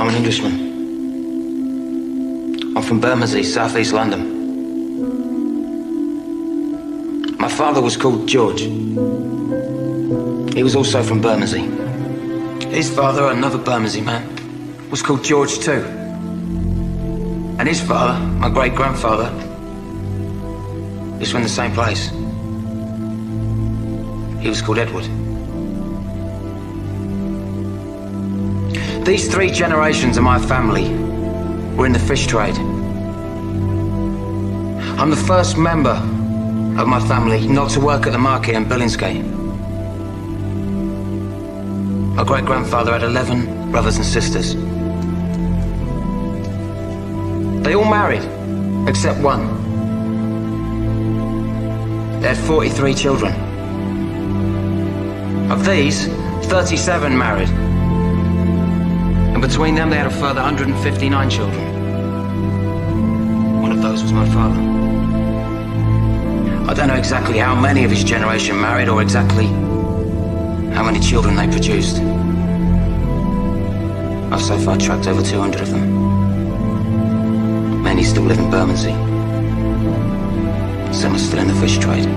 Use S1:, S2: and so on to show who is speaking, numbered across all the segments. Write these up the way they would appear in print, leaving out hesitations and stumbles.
S1: I'm an Englishman. I'm from Bermondsey, southeast London. My father was called George. He was also from Bermondsey. His father, another Bermondsey man, was called George too. And his father, my great-grandfather, is from the same place. He was called Edward. These 3 generations of my family were in the fish trade. I'm the first member of my family not to work at the market in Billingsgate. My great-grandfather had 11 brothers and sisters. They all married, except one. They had 43 children. Of these, 37 married. And between them, they had a further 159 children. One of those was my father. I don't know exactly how many of his generation married or exactly how many children they produced. I've so far tracked over 200 of them. Many still live in Bermondsey. Some are still in the fish trade.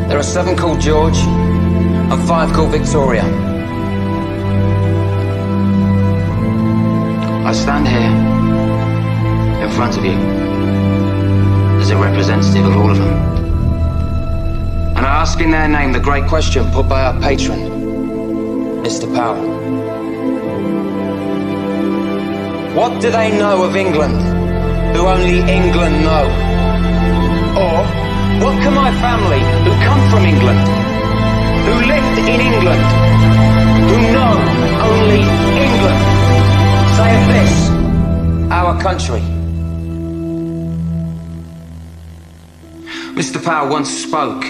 S1: There are 7 called George and 5 called Victoria. I stand here in front of you as a representative of all of them. And I ask in their name the great question put by our patron, Mr. Powell. What do they know of England who only England know? Or what can my family who come from England, who lived in England, who know only England, say of this, our country? Mr. Powell once spoke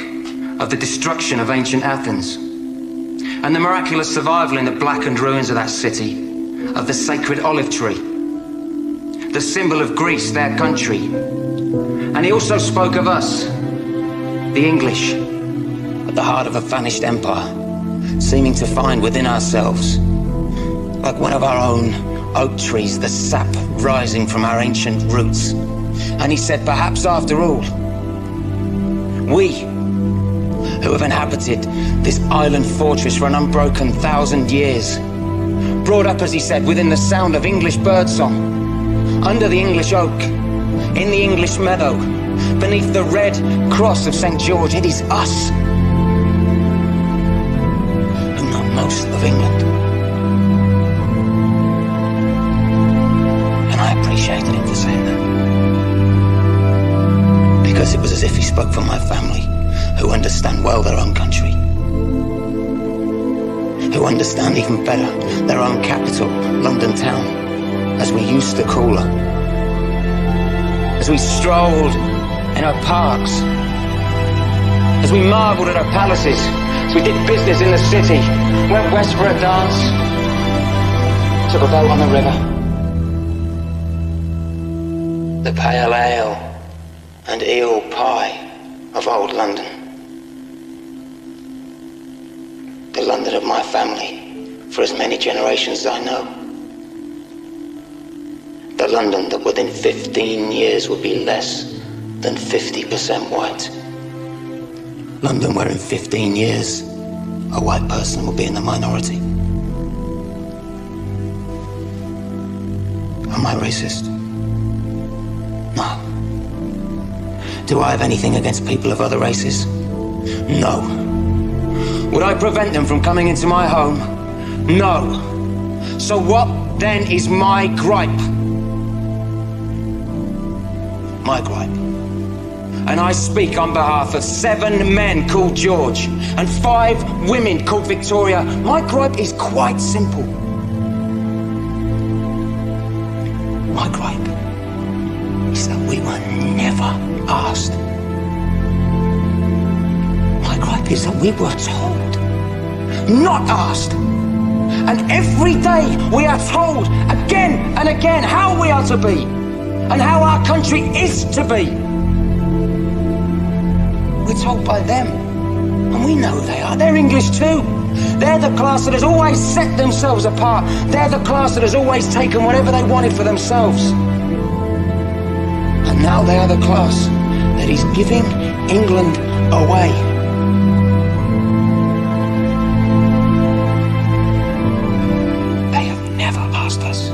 S1: of the destruction of ancient Athens and the miraculous survival in the blackened ruins of that city of the sacred olive tree, the symbol of Greece, their country. And he also spoke of us, the English, at the heart of a vanished empire, seeming to find within ourselves, like one of our own oak trees, the sap rising from our ancient roots. And he said, perhaps after all, we, who have inhabited this island fortress for an unbroken 1,000 years, brought up, as he said, within the sound of English birdsong, under the English oak, in the English meadow, beneath the red cross of St. George, it is us who know most of England. And I appreciated him for saying that, because it was as if he spoke for my family, who understand well their own country, who understand even better their own capital, London town, as we used to call her, as we strolled in her parks, as we marvelled at her palaces, as we did business in the city, went west for a dance, took a boat on the river. The pale ale and eel pie of old London. The London of my family, for as many generations as I know. The London that within 15 years will be less than 50% white. London where in 15 years, a white person will be in the minority. Am I racist? No. Do I have anything against people of other races? No. Would I prevent them from coming into my home? No. So what then is my gripe? My gripe. And I speak on behalf of 7 men called George and 5 women called Victoria. My gripe is quite simple. My gripe is that we were never asked. My gripe is that we were told, not asked. And every day we are told again and again how we are to be and how our country is to be. We're told by them, and we know who they are. They're English too. They're the class that has always set themselves apart. They're the class that has always taken whatever they wanted for themselves. And now they are the class that is giving England away. They have never asked us.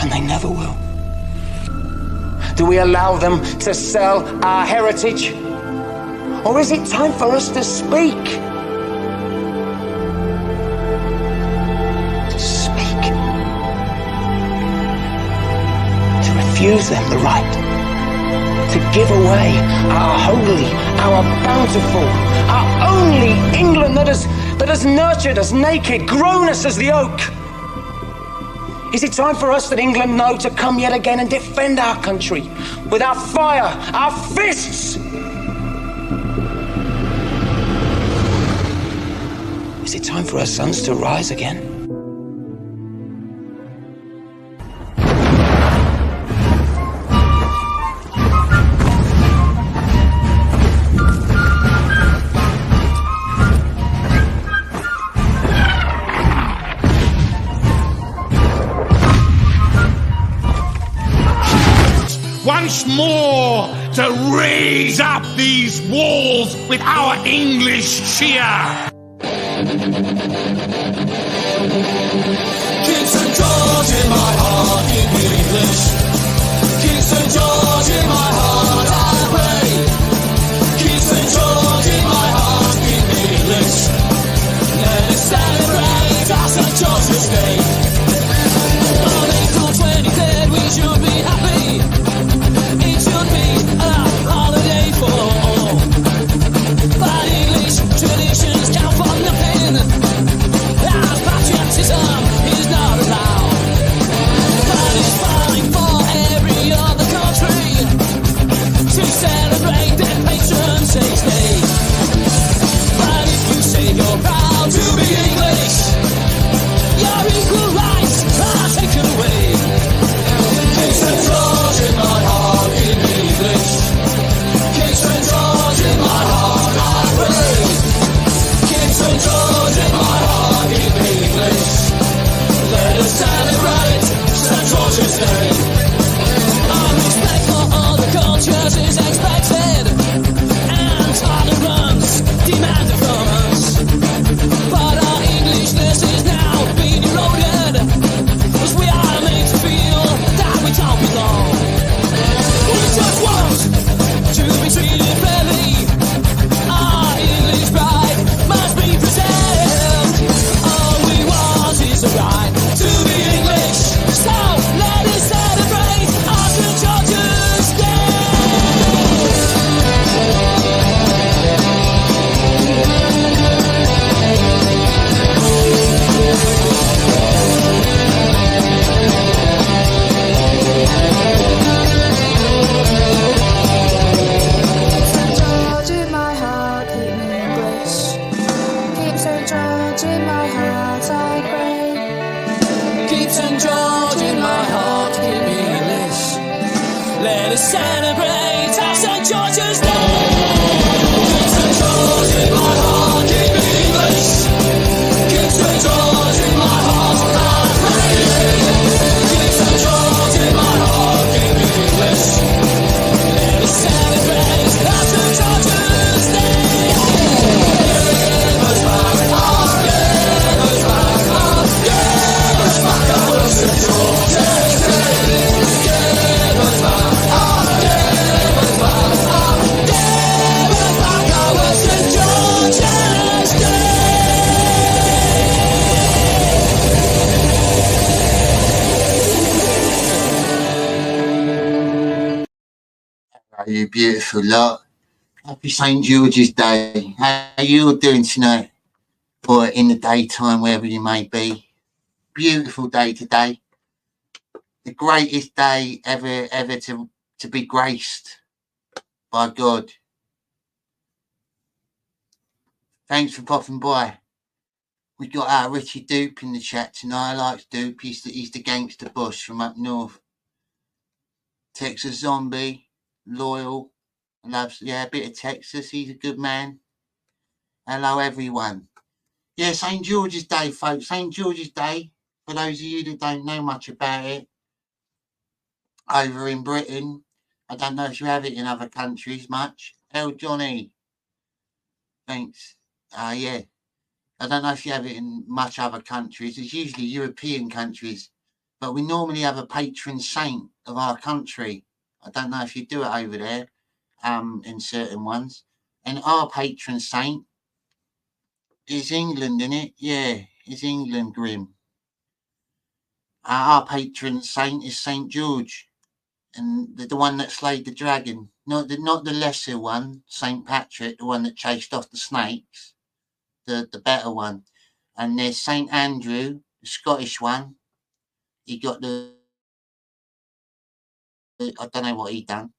S1: And they never will. Do we allow them to sell our heritage? Or is it time for us to speak? To speak. To refuse them the right to give away our holy, our bountiful, our only England that has nurtured us naked, grown us as the oak. Is it time for us that England know to come yet again and defend our country with our fire, our fists? Is it time for our sons to rise again?
S2: Once more to raise up these walls with our English cheer.
S3: Keep St. George in my heart, keep me English. Keep St. George in my heart, I pray. Keep St. George in my heart, keep me English. Let us celebrate our St. George's Day. On April 23rd we should be happy. It should be a holiday for all. But English traditions count for nothing. Our patriotism is not allowed. But it's fine for every other country to celebrate their patron saint's day. But if you say you're proud to be English, your equal rights are taken away. Keep St. George in my heart, keep me English. Keep St. George in my heart, I pray. Keep St. George in my heart, keep me English. Let us celebrate St. George's Day. Our respect for other cultures is expected, and tolerance demanded from us. But our Englishness is now being eroded, as we are made to feel that we don't belong. We just want to be treated fairly. Our English pride must be preserved. All we want is the right to be English. So let us celebrate our St. George's Day.
S4: St. George in my heart, keep me English. Keep St. George in my heart, I pray.
S3: Keep St. George in my heart, keep me English. Let us celebrate our St. George's Day. Keep St. George in my heart, keep me English. Keep St. George in my heart, I pray. Keep St. George in my heart, keep me English. Let us celebrate our St. George's Day. Give us back our, give us back our, give us back our St. George's Day. Give us back our, give us back our, give us back our St. George's Day.
S5: Hello, you beautiful lot. Happy St. George's Day. How are you all doing tonight? Or in the daytime, wherever you may be. Beautiful day today. The greatest day ever to be graced by God. Thanks for popping by. We got our Richie Dupe in the chat tonight. I like Dupe. He's the gangster boss from up north. Texas Zombie, loyal, loves a bit of Texas. He's a good man. Hello everyone. Yeah, St. George's Day, folks. St. George's Day, for those of you that don't know much about it, over in Britain. I don't know if you have it in other countries much. Jonny. Thanks. Yeah. I don't know if you have it in much other countries. It's usually European countries. But we normally have a patron saint of our country. I don't know if you do it over there, in certain ones. And our patron saint is England, isn't it? Yeah, it's England, Grim. Our patron saint is St. George, and the one that slayed the dragon. Not the lesser one, St. Patrick, the one that chased off the snakes. The better one. And there's St. Andrew, the Scottish one. He got I don't know what he done.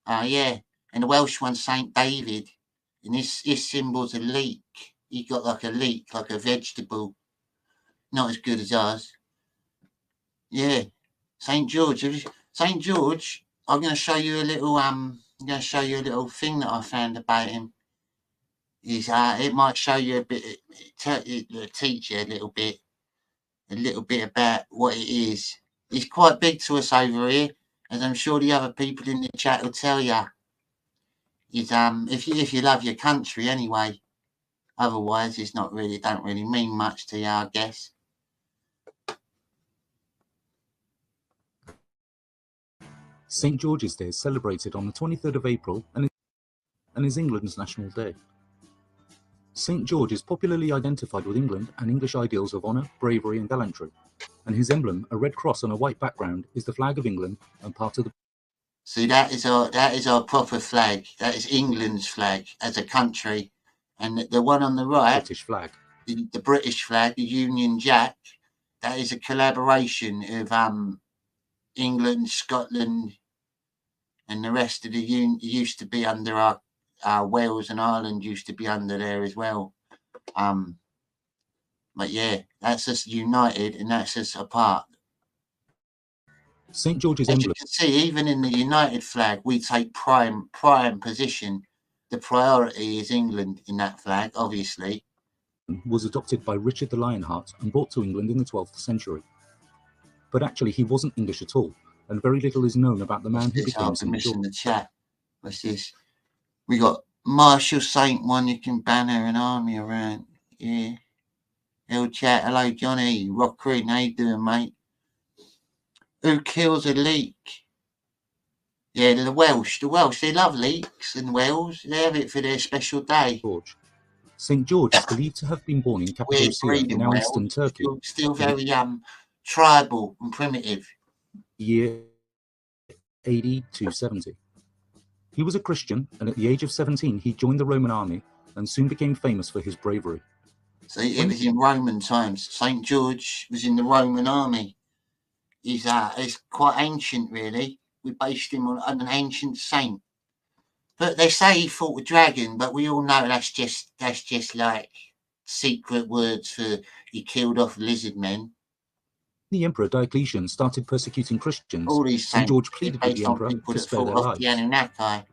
S5: Yeah. And the Welsh one, St. David. And his symbol's a leek. He got like a leek, like a vegetable. Not as good as ours. Yeah. St. George. St. George, I'm gonna show you a little thing that I found about him. It might show you a bit, teach you a little bit about what it is. It's quite big to us over here, as I'm sure the other people in the chat will tell you. If you love your country anyway. Otherwise, it's don't really mean much to you, I guess.
S6: St. George's Day is celebrated on the 23rd of April and is England's national day. St. George is popularly identified with England and English ideals of honour, bravery and gallantry, and his emblem, a red cross on a white background, is the flag of England and part of the...
S5: See, that is our proper flag. That is England's flag as a country. And the one on the right,
S6: British flag.
S5: The British flag, the Union Jack, that is a collaboration of England, Scotland, and the rest of the used to be under our Wales and Ireland used to be under there as well. But yeah, that's us united and that's us apart.
S6: St. George's
S5: As
S6: emblem.
S5: you can see, even in the United flag, we take prime position. The priority is England in that flag, obviously.
S6: Was adopted by Richard the Lionheart and brought to England in the 12th century. But actually he wasn't English at all, and very little is known about the man who became St. George.
S5: The chat. What's this? We got Marshal Saint one, you can banner an army around. Yeah. Hello chat, hello Jonny, Rock Creek, how you doing, mate? Who kills a leek? Yeah, the Welsh, they love leeks in Wales. They have it for their special day.
S6: George. St. George is believed to have been born in Cappadocia, now Eastern Turkey.
S5: Still very tribal and primitive.
S6: Year AD 270. He was a Christian, and at the age of 17 he joined the Roman army and soon became famous for his bravery.
S5: See, it was in Roman times. St. George was in the Roman army. He's quite ancient, really. We based him on an ancient saint. But they say he fought a dragon, but we all know that's just like secret words for he killed off lizard men.
S6: The Emperor Diocletian started persecuting Christians.
S5: All these
S6: St. George pleaded with the Emperor to spare their lives.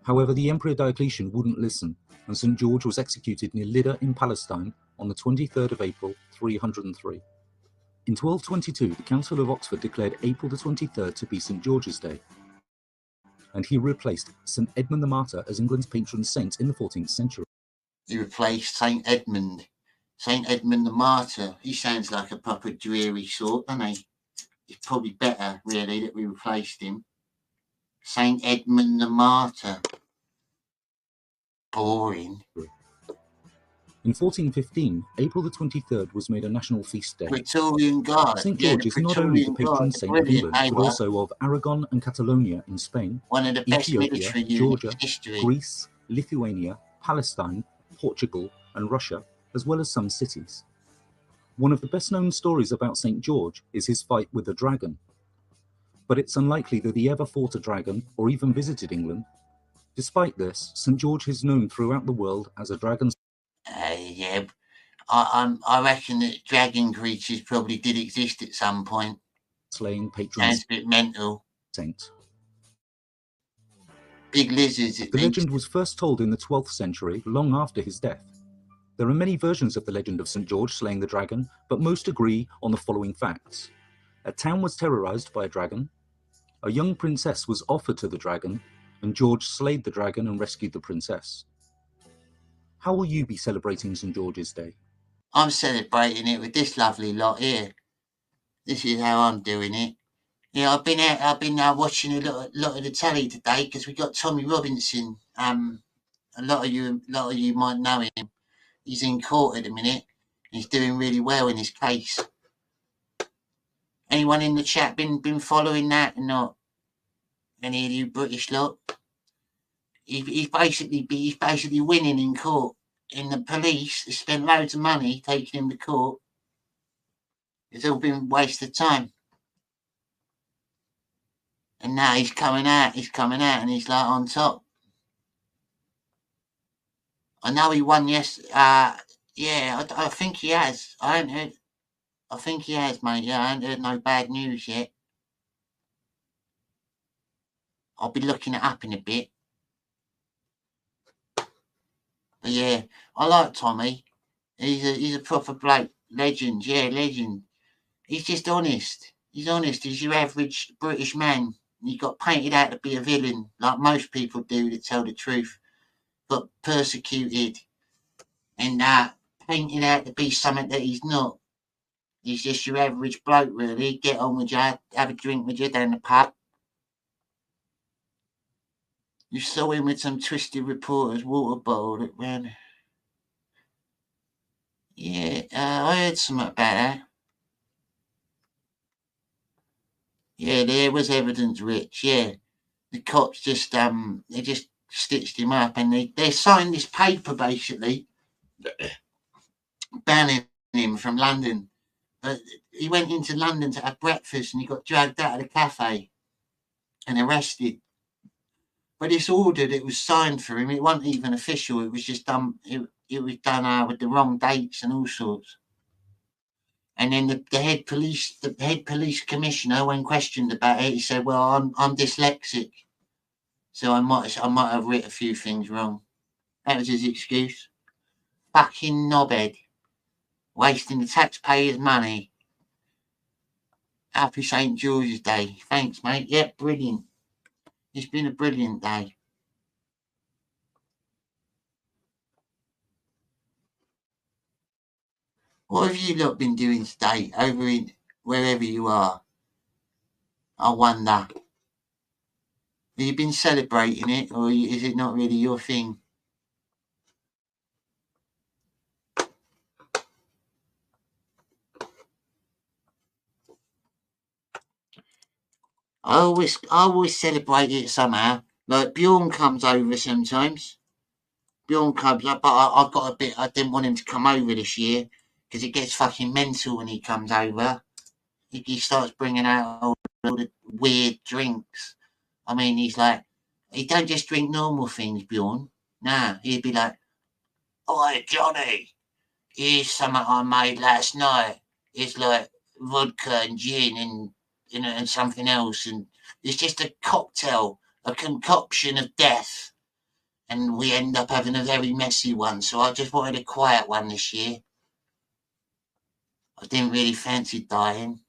S6: However, the Emperor Diocletian wouldn't listen, and St. George was executed near Lydda in Palestine on the 23rd of April, 303. In 1222, the Council of Oxford declared April the 23rd to be St. George's Day, and he replaced St. Edmund the Martyr as England's patron saint in the 14th century.
S5: He replaced St. Edmund the Martyr. He sounds like a proper dreary sort, doesn't he? It's probably better, really, that we replaced him. St. Edmund the Martyr. Boring.
S6: In 1415, April the 23rd was made a national feast day.
S5: Praetorian Guard.
S6: St. George is not only the patron saint of England, but also of Aragon and Catalonia in Spain,
S5: one of the best
S6: Ethiopia, Georgia, Greece, Lithuania, Palestine, Portugal, and Russia, as well as some cities. One of the best-known stories about St. George is his fight with the dragon. But it's unlikely that he ever fought a dragon or even visited England. Despite this, St. George is known throughout the world as a dragon.
S5: Yeah, I reckon that dragon creatures probably did exist at some point.
S6: Slaying patron
S5: Sounds a bit mental.
S6: Saint.
S5: Big lizards.
S6: The legend was first told in the 12th century, long after his death. There are many versions of the legend of St. George slaying the dragon, but most agree on the following facts. A town was terrorized by a dragon. A young princess was offered to the dragon, and George slayed the dragon and rescued the princess. How will you be celebrating St. George's Day?
S5: I'm celebrating it with this lovely lot here. This is how I'm doing it. Yeah, I've been watching a lot of the telly today because we got Tommy Robinson. A lot of you might know him. He's in court at the minute. He's doing really well in his case. Anyone in the chat been following that or not? Any of you British lot? He's basically winning in court. And the police have spent loads of money taking him to court. It's all been wasted time. And now he's coming out and he's like on top. I know he won yeah, I think he has. I think he has, mate. Yeah, I haven't heard no bad news yet. I'll be looking it up in a bit. But yeah, I like Tommy. He's a proper bloke. Legend, yeah, legend. He's just honest. He's honest. He's your average British man. He got painted out to be a villain, like most people do that tell the truth. Got persecuted and painted out to be something that he's not. He's just your average bloke, really. Get on with you, have a drink with you down the pub. You saw him with some twisted reporter's water bottle that ran. Yeah, I heard something about that. Yeah, there was evidence, Rich. Yeah, the cops just they just stitched him up, and they signed this paper basically banning him from London. But he went into London to have breakfast, and he got dragged out of the cafe and arrested. But this order that was signed for him, it wasn't even official. It was just done. It was done with the wrong dates and all sorts. And then the head police commissioner, when questioned about it, he said, "Well, I'm dyslexic, so I might have written a few things wrong." That was his excuse. Fucking knobhead, wasting the taxpayers' money. Happy St. George's Day. Thanks, mate. Yeah, brilliant. It's been a brilliant day. What have you lot been doing today over in wherever you are? I wonder. Have you been celebrating it, or is it not really your thing? I always celebrate it somehow. Like Bjorn comes over sometimes. Bjorn comes up, but I didn't want him to come over this year because it gets fucking mental when he comes over. He starts bringing out all the weird drinks. I mean, he don't just drink normal things, Bjorn. Nah, he'd be like, "Oi, Jonny, here's something I made last night. It's like vodka and gin and something else, and it's just a cocktail, a concoction of death." And we end up having a very messy one. So I just wanted a quiet one this year. I didn't really fancy dying.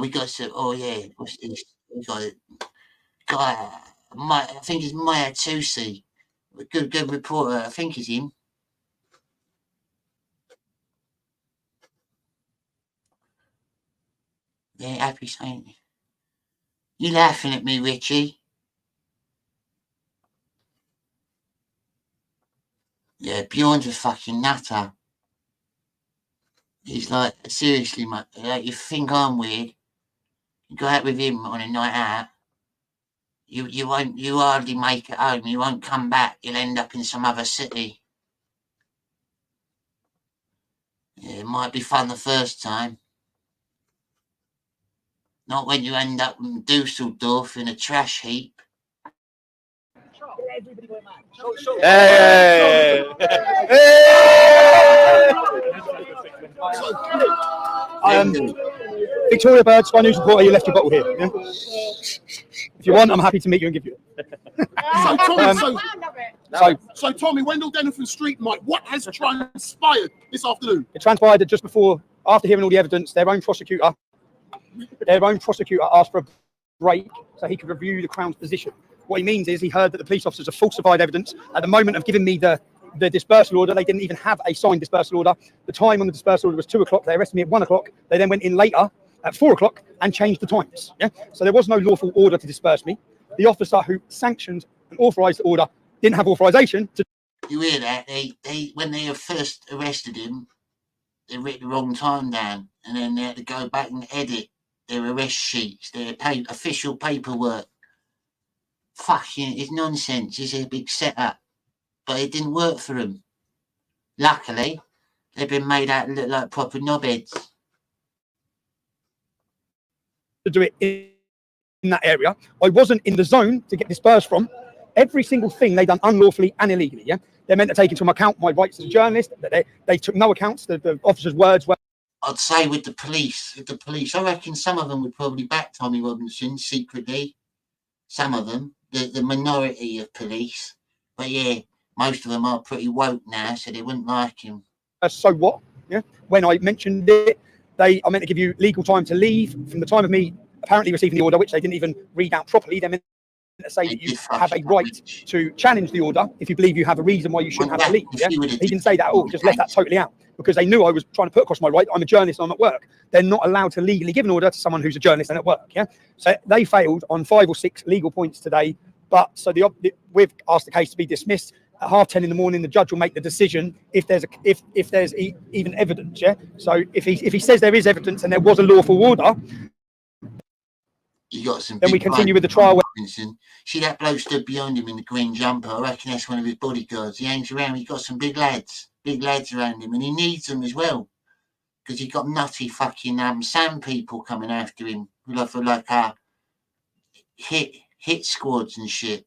S5: We got some. Oh yeah, what's this? We got a guy. I think it's Maya Tusi. Good reporter. I think it's him. Yeah, happy Saint. You laughing at me, Richie? Yeah, Bjorn's a fucking nutter. He's like, seriously, mate, like, you think I'm weird? You go out with him on a night out, you hardly make it home. You won't come back. You'll end up in some other city. Yeah, it might be fun the first time. Not when you end up in Dusseldorf in a trash heap.
S7: Hey! Victoria Bird, Sky News reporter, you left your bottle here. Yeah? If you want, I'm happy to meet you and give you it.
S2: So Tommy, Wendell Denison Street, Mike, what has transpired this afternoon?
S7: It transpired that just after hearing all the evidence, their own prosecutor asked for a break so he could review the Crown's position. What he means is he heard that the police officers have falsified evidence. At the moment of giving me the dispersal order, they didn't even have a signed dispersal order. The time on the dispersal order was 2 o'clock. They arrested me at 1 o'clock. They then went in later at 4 o'clock and changed the times. Yeah. So there was no lawful order to disperse me. The officer who sanctioned and authorised the order didn't have authorisation to.
S5: You hear that? They when they first arrested him, they wrote the wrong time down, and then they had to go back and edit their arrest sheets, their official paperwork. Fucking, it's nonsense. It's a big setup, but it didn't work for them. Luckily, they've been made out to look like proper knobheads.
S7: To do it in that area, I wasn't in the zone to get dispersed from. Every single thing they done unlawfully and illegally. Yeah, they're meant to take into account my rights as a journalist. They took no accounts. The officers' words were.
S5: I'd say with the police, I reckon some of them would probably back Tommy Robinson secretly. Some of them, the minority of police, but yeah, most of them are pretty woke now, so they wouldn't like him.
S7: So what? Yeah, when I mentioned it, they are meant to give you legal time to leave from the time of me apparently receiving the order, which they didn't even read out properly. They're meant to say that you have a right to challenge the order if you believe you have a reason why you shouldn't have to leave. Yeah? He didn't say that at all, just left that totally out because they knew I was trying to put across my right. I'm a journalist and I'm at work. They're not allowed to legally give an order to someone who's a journalist and at work. Yeah, so they failed on 5 or 6 legal points today. But so we've asked the case to be dismissed. At 10:30 in the morning, the judge will make the decision if there's even evidence. Yeah. So if he says there is evidence and there was a lawful order,
S5: you got some.
S7: Then we continue with the trial.
S5: See that bloke stood behind him in the green jumper? I reckon that's one of his bodyguards. He hangs around. He's got some big lads around him, and he needs them as well because he got nutty fucking sand people coming after him for hit squads and shit.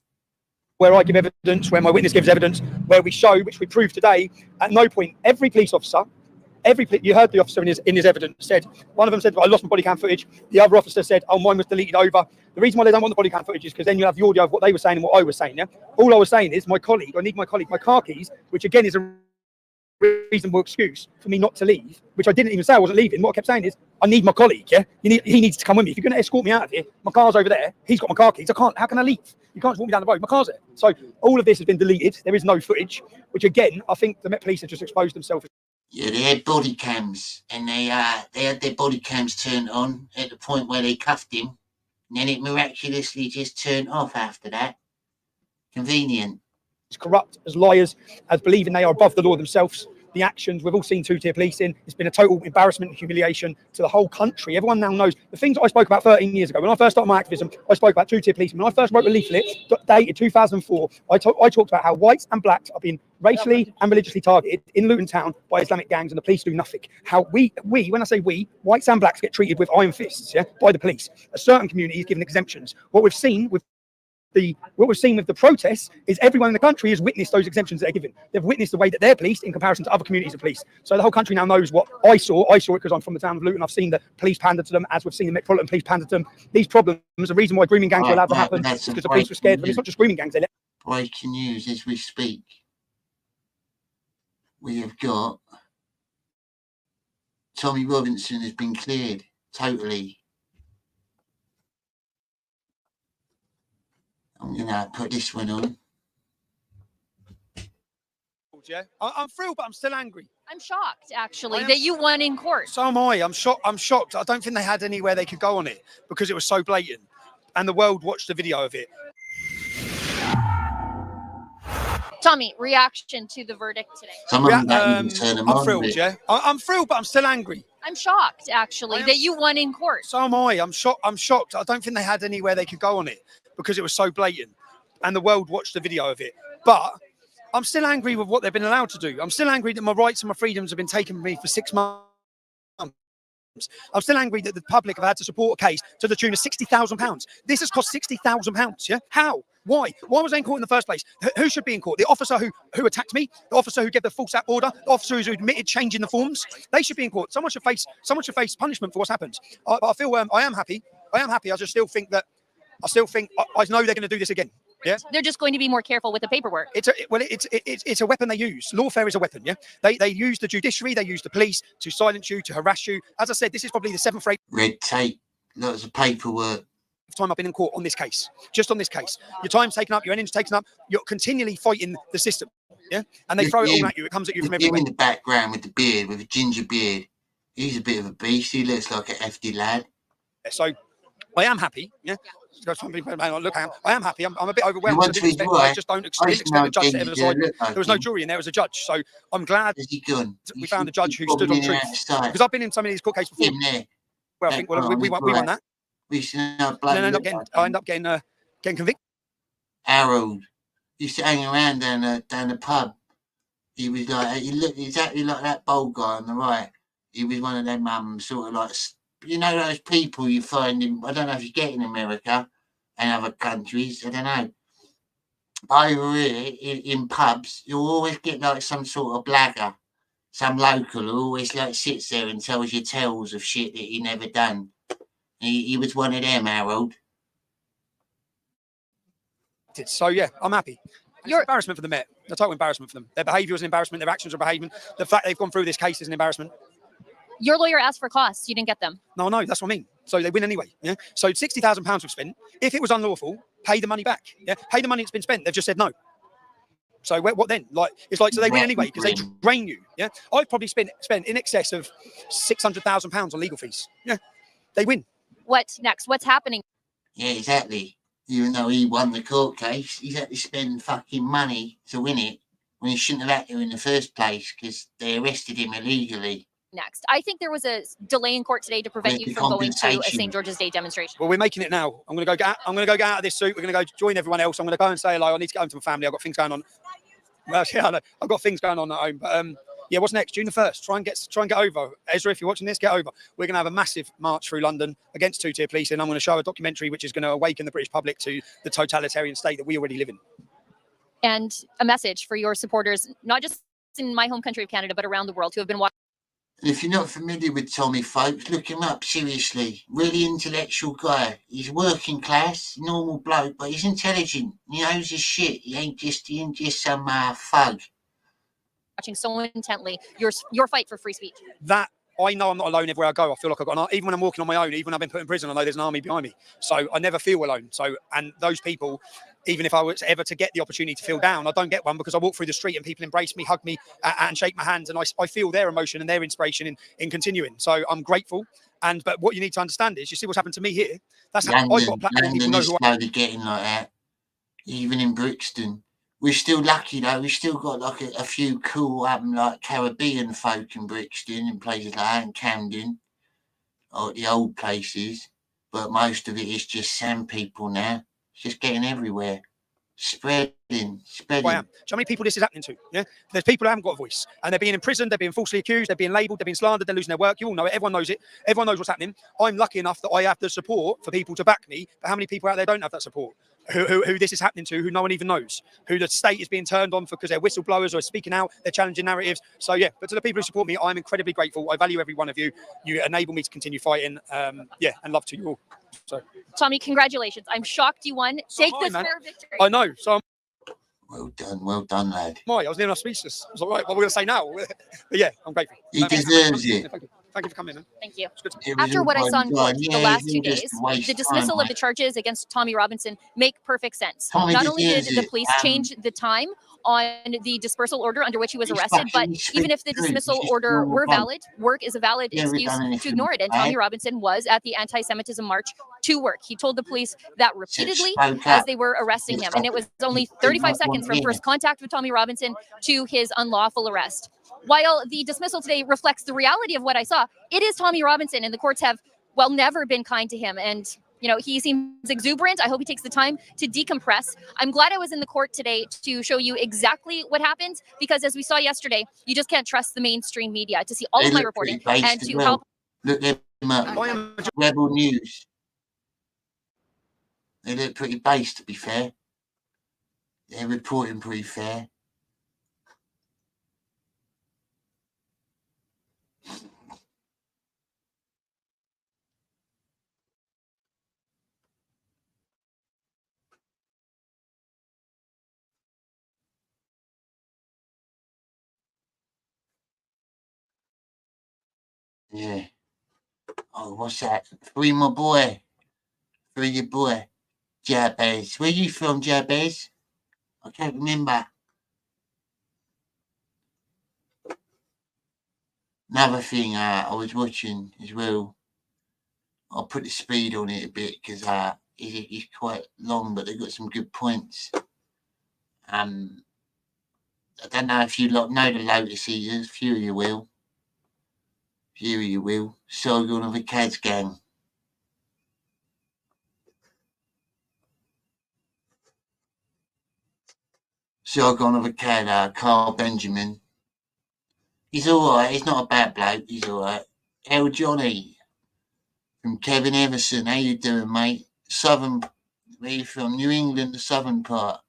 S7: Where I give evidence, where my witness gives evidence, where we show, which we proved today, at no point, every police officer, you heard the officer in his evidence said, one of them said, I lost my body cam footage. The other officer said, oh, mine was deleted over. The reason why they don't want the body cam footage is because then you have the audio of what they were saying and what I was saying. Yeah. All I was saying is I need my car keys, which again is a reasonable excuse for me not to leave, which I didn't even say I wasn't leaving. What I kept saying is, I need my colleague, yeah? He needs to come with me. If you're going to escort me out of here, my car's over there. He's got my car keys. How can I leave? You can't just walk me down the road. My car's there. So all of this has been deleted. There is no footage, which again, I think the Met Police have just exposed themselves.
S5: Yeah, they had body cams, and they had their body cams turned on at the point where they cuffed him, and then it miraculously just turned off after that. Convenient.
S7: As corrupt, as liars, as believing they are above the law themselves. The actions, we've all seen two-tier policing. It's been a total embarrassment and humiliation to the whole country. Everyone now knows the things that I spoke about 13 years ago. When I first started my activism, I spoke about two-tier policing. When I first wrote a leaflet dated 2004, I talked about how whites and blacks are being racially and religiously targeted in Luton Town by Islamic gangs and the police do nothing. How we, when I say we, whites and blacks get treated with iron fists, yeah, by the police. A certain community is given exemptions. What we've seen with the protests is everyone in the country has witnessed those exemptions that they're given. They've witnessed the way that they're policed in comparison to other communities of police. So the whole country now knows what I saw. I saw it because I'm from the town of Luton. I've seen the police pander to them, as we've seen the Metropolitan Police pander to them. These problems, the reason why grooming gangs were allowed to happen is because the police were scared. But it's not just grooming gangs.
S5: Breaking news as we speak. We have got Tommy Robinson has been cleared totally. I'm going to put this one on.
S7: Yeah, I'm thrilled, but I'm still angry.
S8: I'm shocked, actually, that you won in court.
S7: So am I. I'm shocked. I don't think they had anywhere they could go on it because it was so blatant. And the world watched the video of it.
S8: Tommy, reaction to the verdict today?
S7: I'm thrilled, yeah. I'm thrilled, but I'm still angry.
S8: I'm shocked, actually, that you won in court.
S7: So am I. I'm shocked. I don't think they had anywhere they could go on it because it was so blatant. And the world watched the video of it. But I'm still angry with what they've been allowed to do. I'm still angry that my rights and my freedoms have been taken from me for 6 months. I'm still angry that the public have had to support a case to the tune of £60,000. This has cost £60,000, yeah? How? Why? Why was I in court in the first place? Who should be in court? The officer who attacked me? The officer who gave the false app order? The officer who admitted changing the forms? They should be in court. Someone should face punishment for what's happened. I feel I am happy. I just still think that I still think I know they're going to do this again. Yeah,
S8: they're just going to be more careful with the paperwork.
S7: It's a weapon they use. Lawfare is a weapon. Yeah, they use the judiciary, they use the police to silence you, to harass you. As I said, this is probably the 7th or 8th
S5: red tape, lots of paperwork.
S7: Time I've been in court on this case, just on this case. Your time's taken up, your energy's taken up. You're continually fighting the system. Yeah, and they throw it all at you. It comes at you from everywhere.
S5: In the background with the beard, with a ginger beard. He's a bit of a beast. He looks like a hefty lad.
S7: So I am happy. Yeah. Some people look, I am happy. I'm a bit overwhelmed. I just didn't expect the judge to ever decide. There was no jury in there as a judge, so I'm glad we found a judge who stood on truth. Because I've been in some of these court cases before. Well, I think we won that. I end up getting convicted.
S5: Harold used to hang around down the pub. He was like, he looked exactly like that bold guy on the right. He was one of them sort of like, you know, those people you find in, I don't know if you get in America and other countries, I don't know. But over here, in pubs, you'll always get like some sort of blagger, some local who always like sits there and tells you tales of shit that he never done. He was one of them, Harold.
S7: So yeah, I'm happy. It's an embarrassment for the Met. A total embarrassment for them. Their behaviour is an embarrassment. Their actions are behaving. The fact they've gone through this case is an embarrassment.
S8: Your lawyer asked for costs. You didn't get them.
S7: No, that's what I mean. So they win anyway. Yeah. So £60,000 was spent. If it was unlawful, pay the money back. Yeah. Pay the money that's been spent. They've just said no. So what then? Like it's like so they win anyway because they drain you. Yeah. I've probably spent in excess of £600,000 on legal fees. Yeah. They win.
S8: What next? What's happening?
S5: Yeah, exactly. Even though he won the court case, he's had to spend fucking money to win it when he shouldn't have had to in the first place because they arrested him illegally.
S8: Next, I think there was a delay in court today to prevent you from going to a St. George's Day demonstration.
S7: Well, we're making it now. I'm going to go get out of this suit. We're going to go join everyone else. I'm going to go and say hello. I need to get home to my family. I've got things going on. Well, yeah, I know. I've got things going on at home. But yeah, what's next? June the 1st. Try and get over. Ezra, if you're watching this, get over. We're going to have a massive march through London against two-tier policing. I'm going to show a documentary which is going to awaken the British public to the totalitarian state that we already live in.
S8: And a message for your supporters, not just in my home country of Canada, but around the world who have been watching.
S5: If you're not familiar with Tommy, folks, look him up, seriously. Really intellectual guy. He's working class, normal bloke, but he's intelligent. He knows his shit. He ain't just some thug.
S8: Watching so intently your fight for free speech.
S7: That I know I'm not alone everywhere I go. I feel like I've got an, even when I'm walking on my own, even when I've been put in prison, I know there's an army behind me. So I never feel alone. So, and those people, even if I was ever to get the opportunity to feel down, I don't get one because I walk through the street and people embrace me, hug me and shake my hands. And I feel their emotion and their inspiration in continuing. So I'm grateful. But what you need to understand is, you see what's happened to me here. That's how I've got a platform. People know who I am.
S5: Getting like that. Even in Brixton. We're still lucky though. We've still got like a few cool like Caribbean folk in Brixton and places like that, in Camden, or the old places. But most of it is just sand people now. It's just getting everywhere, spreading.
S7: I am. Do you know how many people this is happening to? Yeah, there's people who haven't got a voice, and they're being imprisoned, they're being falsely accused, they're being labelled, they're being slandered, they're losing their work. You all know it. Everyone knows it. Everyone knows what's happening. I'm lucky enough that I have the support for people to back me. But how many people out there don't have that support? Who this is happening to, who no one even knows, who the state is being turned on for because they're whistleblowers or speaking out, they're challenging narratives. So yeah, but to the people who support me, I'm incredibly grateful. I value every one of you. You enable me to continue fighting. Yeah, and love to you all. So,
S8: Tommy, congratulations. I'm shocked you won. Take this fair victory.
S7: I know. So
S5: Well done, lad.
S7: I was near enough speechless. I was like, right, what are we going to say now? But yeah, I'm grateful.
S5: He deserves it.
S7: Thank you for coming in.
S8: Thank you. After what I saw in court the last 2 days, the dismissal of the charges against Tommy Robinson make perfect sense. Not only did the police change the time on the dispersal order under which he was arrested, but even if the dismissal order were valid, work is a valid excuse to ignore it. And Tommy Robinson was at the anti-Semitism march to work. He told the police that repeatedly as they were arresting him. And it was only 35 seconds from first contact with Tommy Robinson to his unlawful arrest. While the dismissal today reflects the reality of what I saw, it is Tommy Robinson, and the courts have, well, never been kind to him. And, you know, he seems exuberant. I hope he takes the time to decompress. I'm glad I was in the court today to show you exactly what happened, because as we saw yesterday, you just can't trust the mainstream media to see all of my reporting and to help.
S5: Look them up. Rebel News. They look pretty based, to be fair. They're reporting pretty fair. Yeah. Oh, what's that? Free my boy. Free your boy. Jabez. Where you from, Jabez? I can't remember. Another thing I was watching as well. I'll put the speed on it a bit because it's quite long, but they've got some good points. I don't know if you lot know the Lotus Eaters. Few of you will. Sargon of Akkad's gang. Sargon of Akkad, Carl Benjamin. He's alright. He's not a bad bloke. He's alright. Jonny from Kevin Everson. How you doing, mate? Southern. Where you from? New England, the southern part.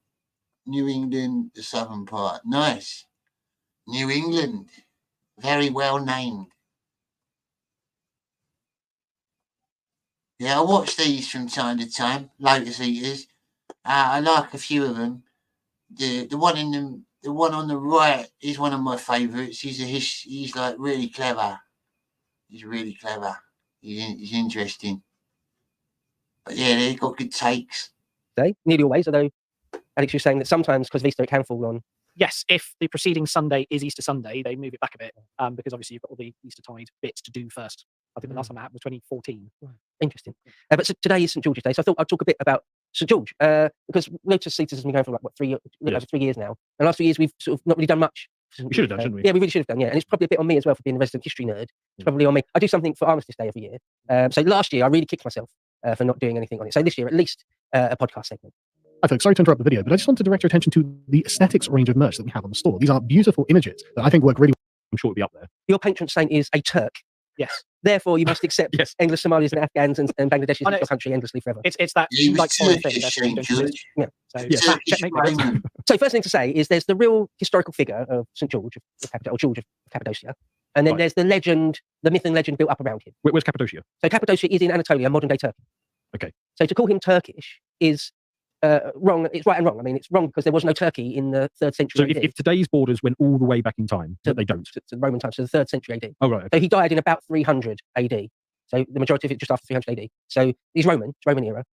S5: Nice. New England. Very well named. Yeah, I watch these from time to time. Lotus Eaters. I like a few of them. The one on the right is one of my favourites. He's like really clever. He's really clever. He's interesting. But yeah, they've got good takes.
S9: Nearly always, although Alex, you're saying that sometimes because of Easter it can fall on.
S10: Yes, if the preceding Sunday is Easter Sunday, they move it back a bit because obviously you've got all the Eastertide bits to do first. I think the last time that happened was 2014.
S9: Interesting. But so today is St George's Day, so I thought I'd talk a bit about St George because Lotus Eaters has been going for like, over 3 years now. And the last 3 years we've sort of not really done much.
S11: We should have done, shouldn't we?
S9: Yeah, we really should have done, yeah. And it's probably a bit on me as well for being a resident history nerd. It's probably on me. I do something for Armistice Day every year. So last year I really kicked myself for not doing anything on it. So this year at least a podcast segment.
S11: Hi folks, sorry to interrupt the video, but I just want to direct your attention to the aesthetics range of merch that we have on the store. These are beautiful images that I think work really well. I'm sure it'll be up there.
S9: Your patron saint is a Turk.
S10: Yes.
S9: Therefore, you must accept English, Somalis, and Afghans and Bangladeshis in your country endlessly forever.
S10: It's that like foreign thing. Yeah.
S9: So first thing to say is there's the real historical figure of St George of George of Cappadocia, and then there's the legend, the myth and legend built up around him.
S11: Where's Cappadocia?
S9: So Cappadocia is in Anatolia, modern day Turkey.
S11: Okay.
S9: So to call him Turkish is wrong. It's right and wrong. I mean, it's wrong because there was no Turkey in the 3rd century.
S11: So
S9: AD.
S11: if today's borders went all the way back in time, they don't.
S9: To the Roman times, to the 3rd century AD.
S11: Oh, right. Okay.
S9: So he died in about 300 AD. So the majority of it just after 300 AD. So he's Roman. It's Roman era.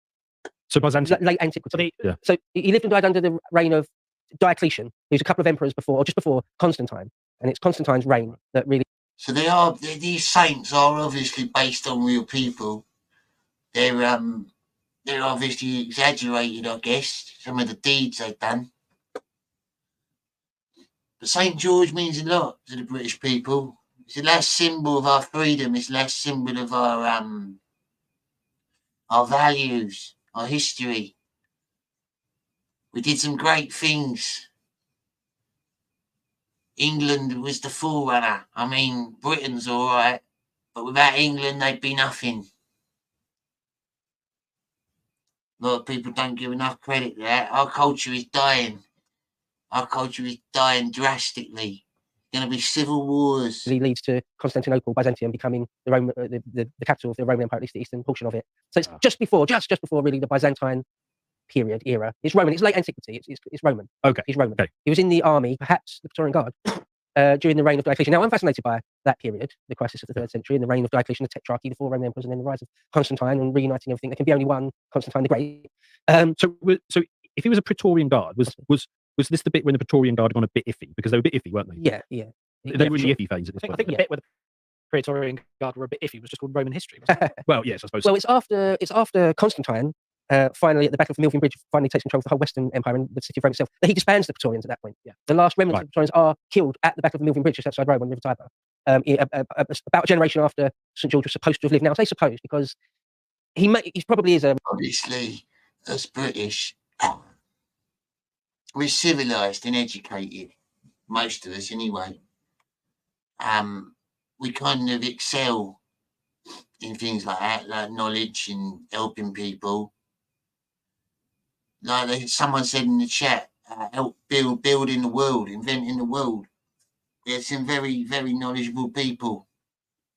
S11: So Byzantine.
S9: Late antiquity. So he lived and died under the reign of Diocletian, who's a couple of emperors before, or just before Constantine. And it's Constantine's reign that really...
S5: So these saints are obviously based on real people. They're obviously exaggerated, I guess, some of the deeds they've done. But St. George means a lot to the British people. It's the last symbol of our freedom. It's the last symbol of our values, our history. We did some great things. England was the forerunner. I mean, Britain's all right, but without England, they'd be nothing. A lot of people don't give enough credit to that. Our culture is dying. Our culture is dying drastically. Going to be civil wars.
S9: It leads to Constantinople, Byzantium becoming the Roman, the capital of the Roman Empire, at least the eastern portion of it. So it's just before really the Byzantine period era. It's Roman. It's late antiquity. It's Roman.
S11: Okay.
S9: He's Roman.
S11: Okay.
S9: He was in the army, perhaps the Praetorian Guard, during the reign of Diocletian. Now I'm fascinated by that period, the crisis of the 3rd century, and the reign of Diocletian, the Tetrarchy, the 4 Roman emperors, and then the rise of Constantine and reuniting everything. There can be only one Constantine the Great.
S11: So if he was a Praetorian Guard, was this the bit when the Praetorian Guard had gone a bit iffy? Because they were a bit iffy, weren't they?
S9: Yeah.
S11: They were in the iffy phase at this point.
S10: I think the bit where the Praetorian Guard were a bit iffy was just called Roman history.
S11: Well, yes, I suppose.
S9: Well, it's after Constantine finally at the Battle of the Milvian Bridge finally takes control of the whole Western Empire and the city of Rome itself, that he disbands the Praetorians at that point. Yeah. The last remnants of the Praetorians are killed at the Battle of the Milvian Bridge just outside Rome on the River Tiber. About a generation after St George was supposed to have lived. Now I say supposed because he probably is a...
S5: Obviously, as British, we're civilised and educated, most of us anyway. We kind of excel in things like that, like knowledge and helping people. Like someone said in the chat, help building the world, inventing the world. There's some very, very knowledgeable people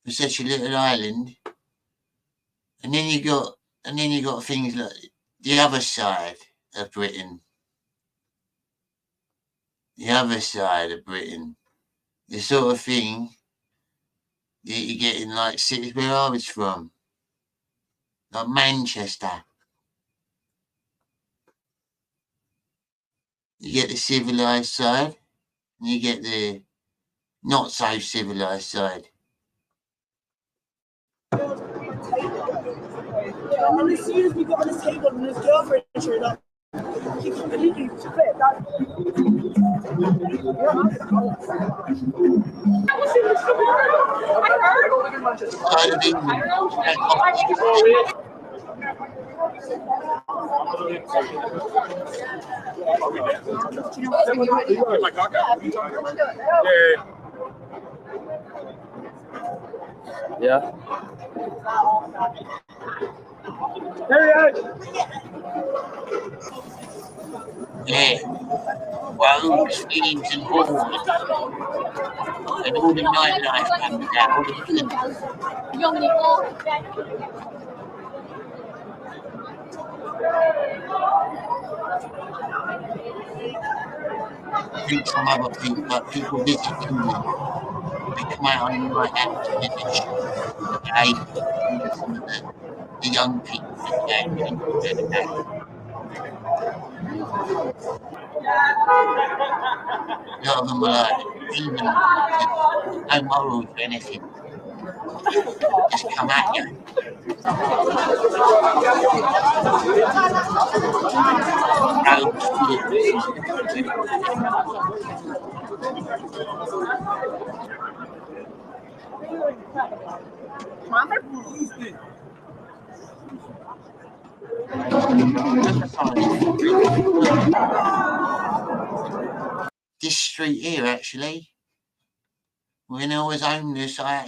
S5: for such a little island. And then you got things like the other side of Britain. The other side of Britain. The sort of thing You get in like cities where I was from, like Manchester. You get the civilized side, and you get the not so civilized side.
S12: And then as soon as we got on the table and his girlfriend showed up, he completely split that.
S13: Yeah.
S5: Yeah. Rogues, thieves, and whores. And all the nightlife comes out, all the I think some other people, like people visit England, they come out on a night out to visit some of the young people that came in. A lot of them are like, even no morals or anything. Just come at you. This street here, actually, when I was homeless, I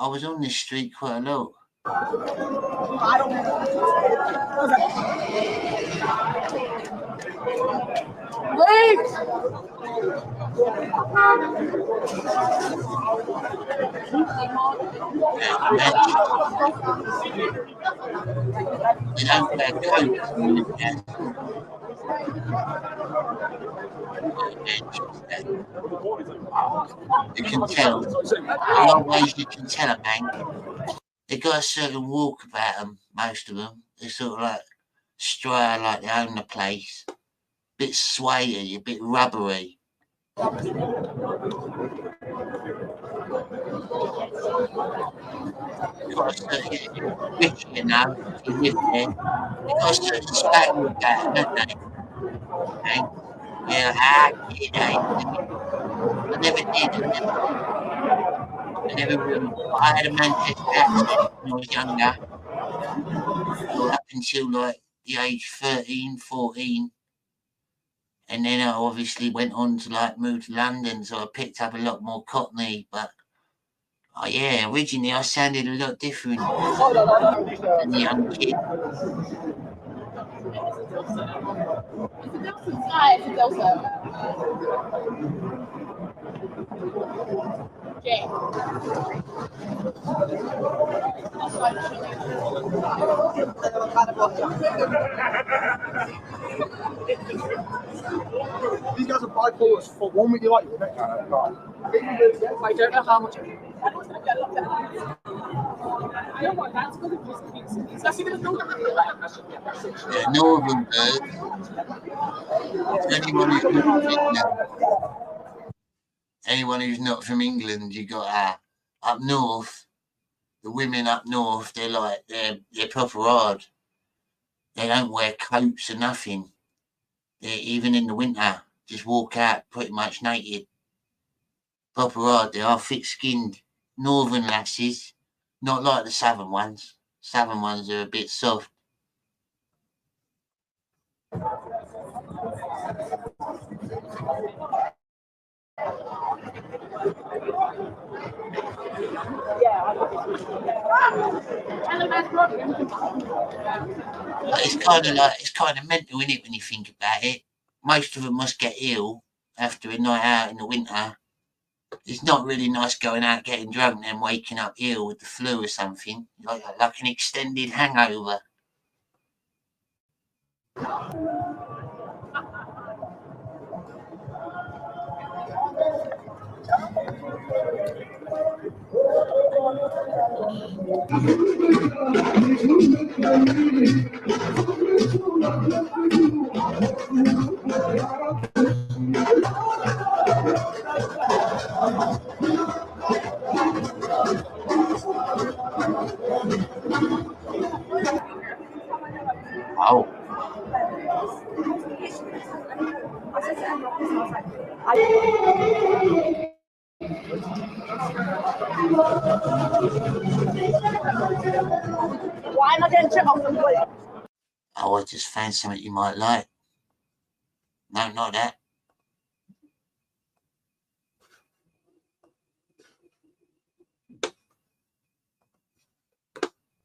S5: was on this street quite a lot. You don't wear coats. You can tell. A lot of ways you can tell a bank. They got a certain walk about them, most of them. They're sort of like stride like they own the place. Bit swayy, a bit rubbery. Rich, you know, if you live there. They got a certain style about them, don't they? Okay? Yeah, I never did. I never really. I had a Manchester accent when I was younger. Up until like the age 13, 14. And then I obviously went on to like move to London, so I picked up a lot more Cockney. But yeah, originally I sounded a lot different than the young kid.
S12: These guys are bipolar as fuck. One week you like it, the next one. I don't know how much.
S5: Yeah, Northern bird. Anyone who's not from England, you got up north. The women up north, they're proper hard. They don't wear coats or nothing. Even in the winter, just walk out pretty much naked. Proper hard. They are thick-skinned northern lasses, not like the southern ones. Southern ones are a bit soft. It's kind of mental, isn't it, when you think about it? Most of them must get ill after a night out in the winter. It's not really nice going out getting drunk and then waking up ill with the flu or something, like an extended hangover. Oh.
S12: Why am I getting shit off the plate?
S5: Oh, I just found something you might like. No, not that.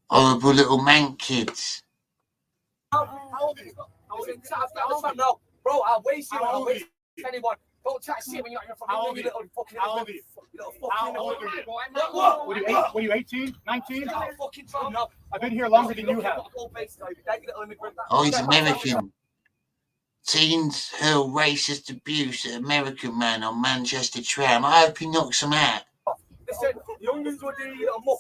S5: Horrible little man kids.
S3: How old are you? Bro, I'll waste you. I'll waste anyone. Don't chat shit when you're not from England, you little fucking. How old are you? How old are you? What? Were you 18? 19? I've been here longer than you have.
S5: Oh, he's American. Teens hurl racist abuse at American man on Manchester tram. I hope he knocks them out.
S3: Listen, youngins with the little muck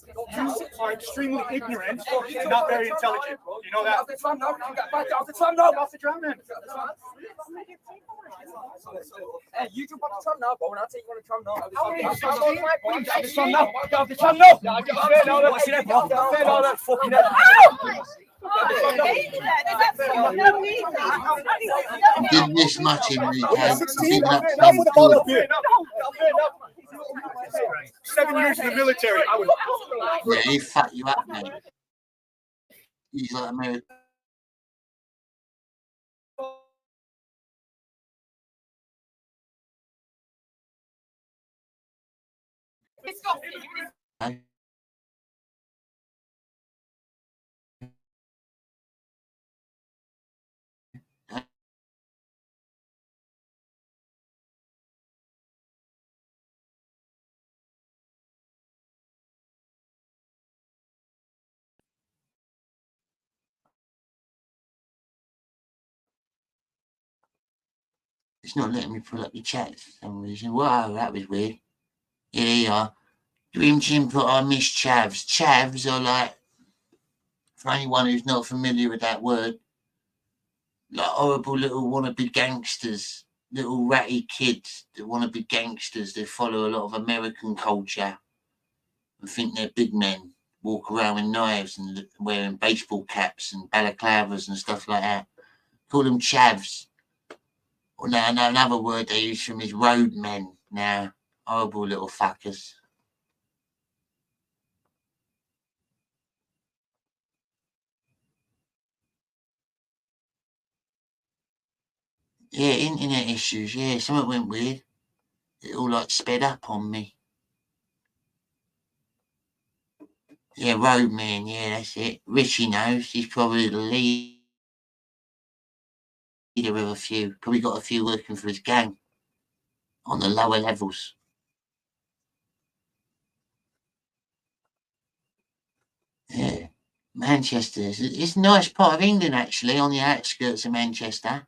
S3: are extremely ignorant and not very intelligent. You know that? Off the tram now. Off the tram now. Off the tram then. Hey, you jump off the tram now, bro, and I'll take you on the tram now. Off the tram now. Get off the tram now. What's your name, bro? That fucking head.
S5: Did this much in the
S3: 7 years in the military.
S5: Yeah, he fucked you up, mate. He's like American. It's not letting me pull up your chat for some reason. Wow, that was weird. Here you are. Dream Jim put I miss chavs. Chavs are like, for anyone who's not familiar with that word, like horrible little wannabe gangsters, little ratty kids that want to be gangsters. They follow a lot of American culture and think they're big men, walk around with knives and wearing baseball caps and balaclavas and stuff like that. Call them chavs. Well, now another word they use from is roadmen. Now, horrible little fuckers. Yeah, internet issues. Yeah, something went weird. It all like sped up on me. Yeah, roadman. Yeah, that's it. Richie knows. He's probably the leader of a few. Probably got a few working for his gang on the lower levels. Yeah, Manchester. It's a nice part of England, actually, on the outskirts of Manchester.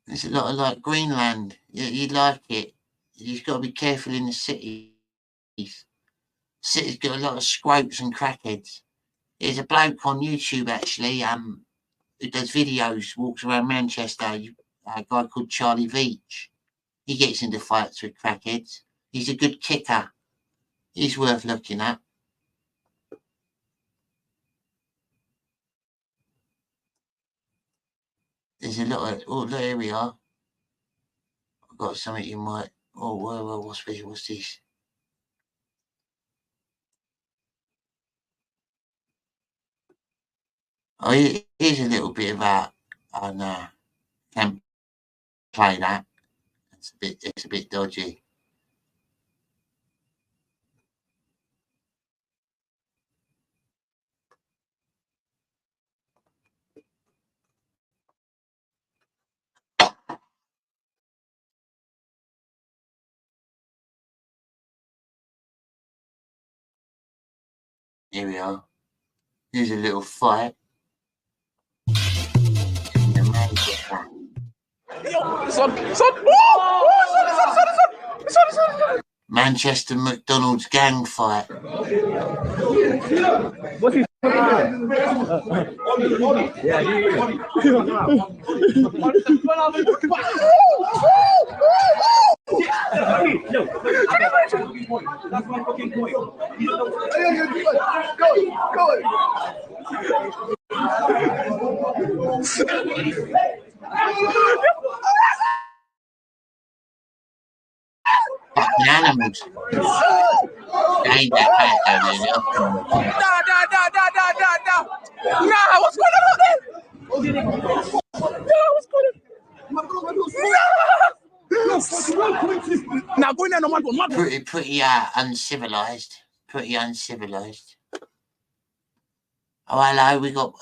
S5: There's a lot of like Greenland. You'd like it. You've got to be careful in the cities. City's got a lot of scropes and crackheads. There's a bloke on YouTube actually, who does videos, walks around Manchester. A guy called Charlie Veach. He gets into fights with crackheads. He's a good kicker. He's worth looking at. There's a lot of. Oh, look, here we are. I've got something you might. Oh, whoa, what's this? Oh, here's a little bit of that. Oh no, can't play that. It's a bit dodgy. Here we are. Here's a little fight.
S3: Son! Son!
S5: Manchester McDonald's gang fight.
S13: What's his That's my fucking point. Go.
S5: Fucking animals. They ain't that bad though, really.
S13: Nah, what's going on there? What's going on? Now going down on one.
S5: Pretty uncivilized. Pretty uncivilized. Oh, hello.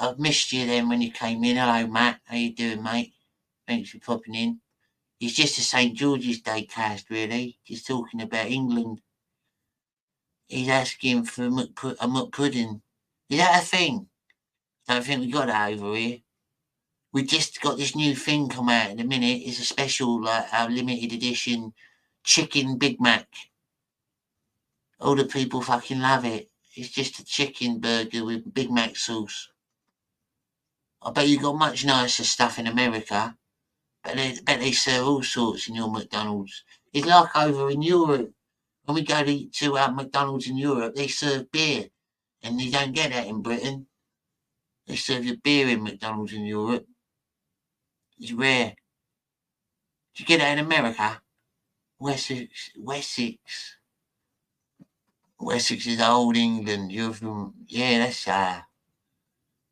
S5: I've missed you then when you came in. Hello, Matt. How you doing, mate? Thanks for popping in. It's just a St. George's Day cast, really. Just talking about England. He's asking for a muck pudding. Is that a thing? Don't think we got that over here. We just got this new thing come out in a minute. It's a special, like our limited edition chicken Big Mac. All the people fucking love it. It's just a chicken burger with Big Mac sauce. I bet you got much nicer stuff in America. But I bet they serve all sorts in your McDonald's. It's like over in Europe. When we go to our McDonald's in Europe, they serve beer. And you don't get that in Britain. They serve you beer in McDonald's in Europe. It's rare. Do you get that in America? Wessex. Wessex is old England. You're from, yeah, that's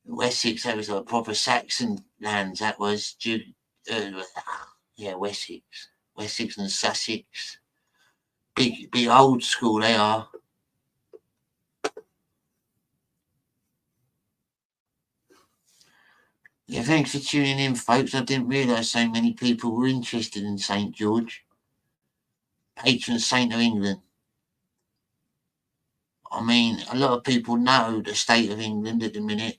S5: Wessex. That was like proper Saxon lands. That was, yeah, Wessex and Sussex. Big old school they are. Yeah, thanks for tuning in, folks. I didn't realise so many people were interested in St. George, patron saint of England. I mean, a lot of people know the state of England at the minute.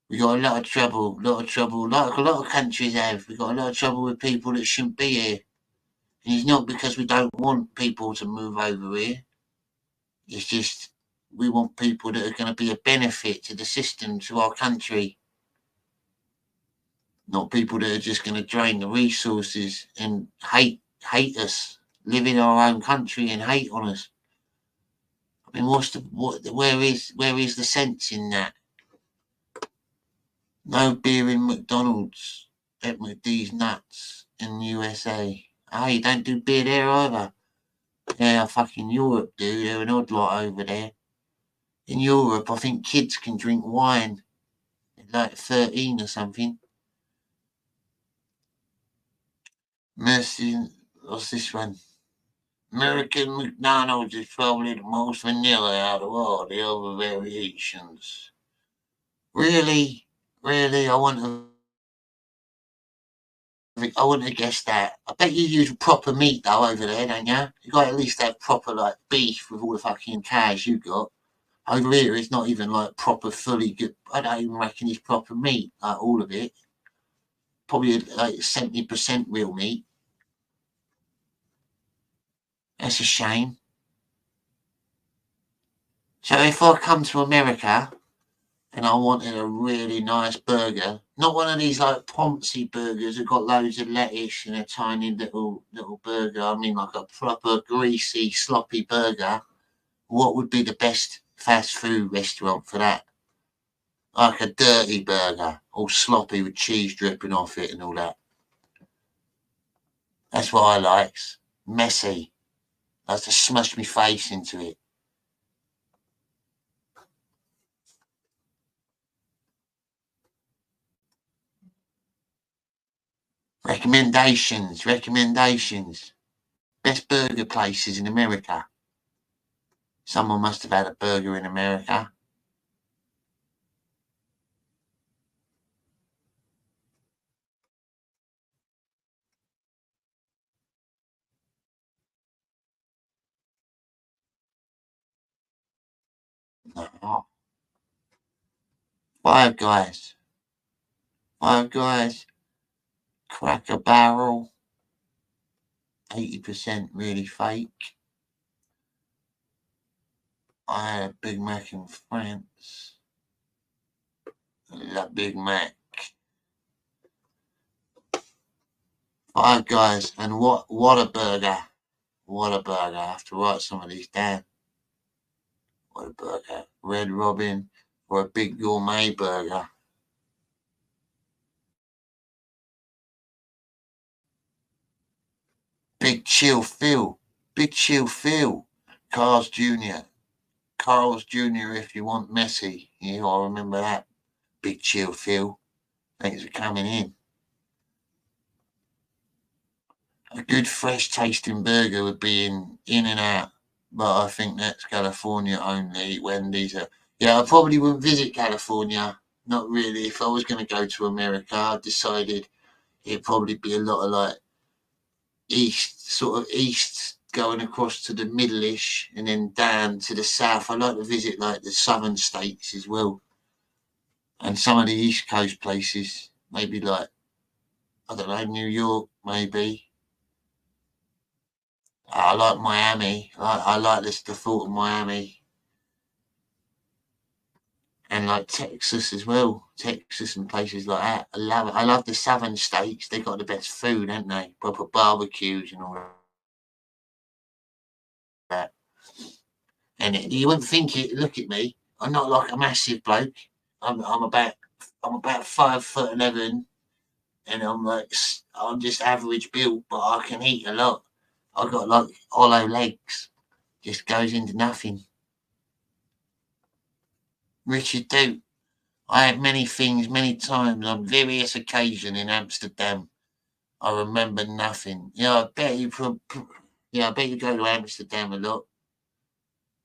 S5: We got a lot of trouble, like a lot of countries have. We got a lot of trouble with people that shouldn't be here. And it's not because we don't want people to move over here. It's just we want people that are going to be a benefit to the system, to our country. Not people that are just going to drain the resources and hate us, live in our own country and hate on us. I mean, where is the sense in that? No beer in McDonald's at McD's nuts in the USA. Hey, don't do beer there either. Yeah, fucking Europe do. They're an odd lot over there. In Europe, I think kids can drink wine at like 13 or something. Mercy, what's this one? American McDonald's is probably the most vanilla out of all the other variations. Really? I wouldn't have guessed that. I bet you use proper meat though over there, don't you? You got to at least have proper like beef with all the fucking cows you got. Over here, it's not even like proper fully good. I don't even reckon it's proper meat, like all of it. Probably like 70% real meat. That's a shame. So if I come to America and I wanted a really nice burger, not one of these like Ponzi burgers that got loads of lettuce and a tiny little burger. I mean like a proper greasy, sloppy burger. What would be the best fast food restaurant for that? Like a dirty burger, all sloppy with cheese dripping off it and all that. That's what I likes. Messy. I have to smush my face into it. Recommendations. Best burger places in America. Someone must have had a burger in America. No. Five Guys. Cracker Barrel. 80% really fake. I had a Big Mac in France. La Big Mac. Five Guys, and what a burger. What a burger. I have to write some of these down. What a burger. Red Robin or a big gourmet burger. Big Chill Phil. Big Chill Phil. Carl's Jr. Carl's Jr. if you want Messi. Yeah, I remember that. Big Chill Phil. Thanks for coming in. A good fresh tasting burger would be in and out, but I think that's California only. Wendy's. Yeah, I probably wouldn't visit California. Not really. If I was going to go to America, I decided it'd probably be a lot of like east, going across to the middle-ish and then down to the south. I like to visit like the southern states as well, and some of the East Coast places. Maybe like, I don't know, New York, maybe. I like Miami. I like the thought of Miami. And like Texas as well. Texas and places like that. I love it. I love the southern states. They've got the best food, haven't they? Proper barbecues and all that. And you wouldn't think it. Look at me. I'm not like a massive bloke. I'm about 5'11", and I'm just average built, but I can eat a lot. I've got like hollow legs. Just goes into nothing. Richard Duke. I had many things, many times, on various occasions in Amsterdam. I remember nothing. I bet you go to Amsterdam a lot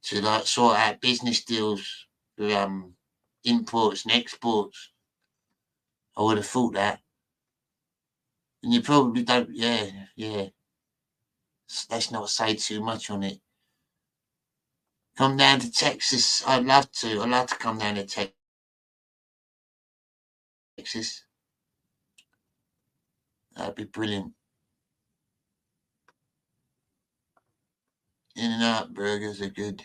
S5: to like sort out business deals for imports and exports. I would have thought that. And you probably don't. Yeah. Let's not say too much on it. Come down to Texas. I'd love to. I'd love to come down to Texas. That'd be brilliant. In-N-Out burgers are good.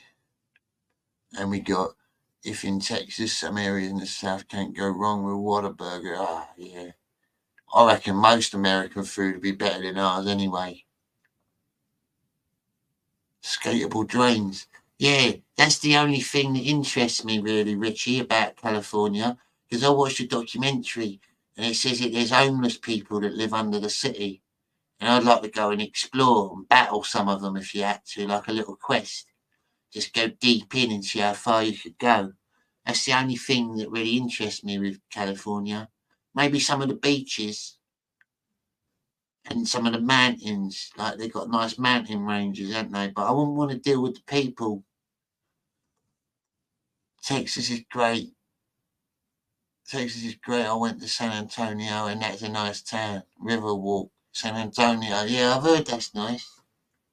S5: And we got, if in Texas, some areas in the south can't go wrong with Whataburger. Yeah. I reckon most American food would be better than ours anyway. Skatable drains. Yeah, that's the only thing that interests me really, Richie, about California, because I watched a documentary and it says that there's homeless people that live under the city. And I'd like to go and explore and battle some of them if you had to, like a little quest. Just go deep in and see how far you could go. That's the only thing that really interests me with California. Maybe some of the beaches and some of the mountains. Like, they've got nice mountain ranges, haven't they? But I wouldn't want to deal with the people. Texas is great. I went to San Antonio and that's a nice town. Riverwalk, San Antonio. Yeah, I've heard that's nice.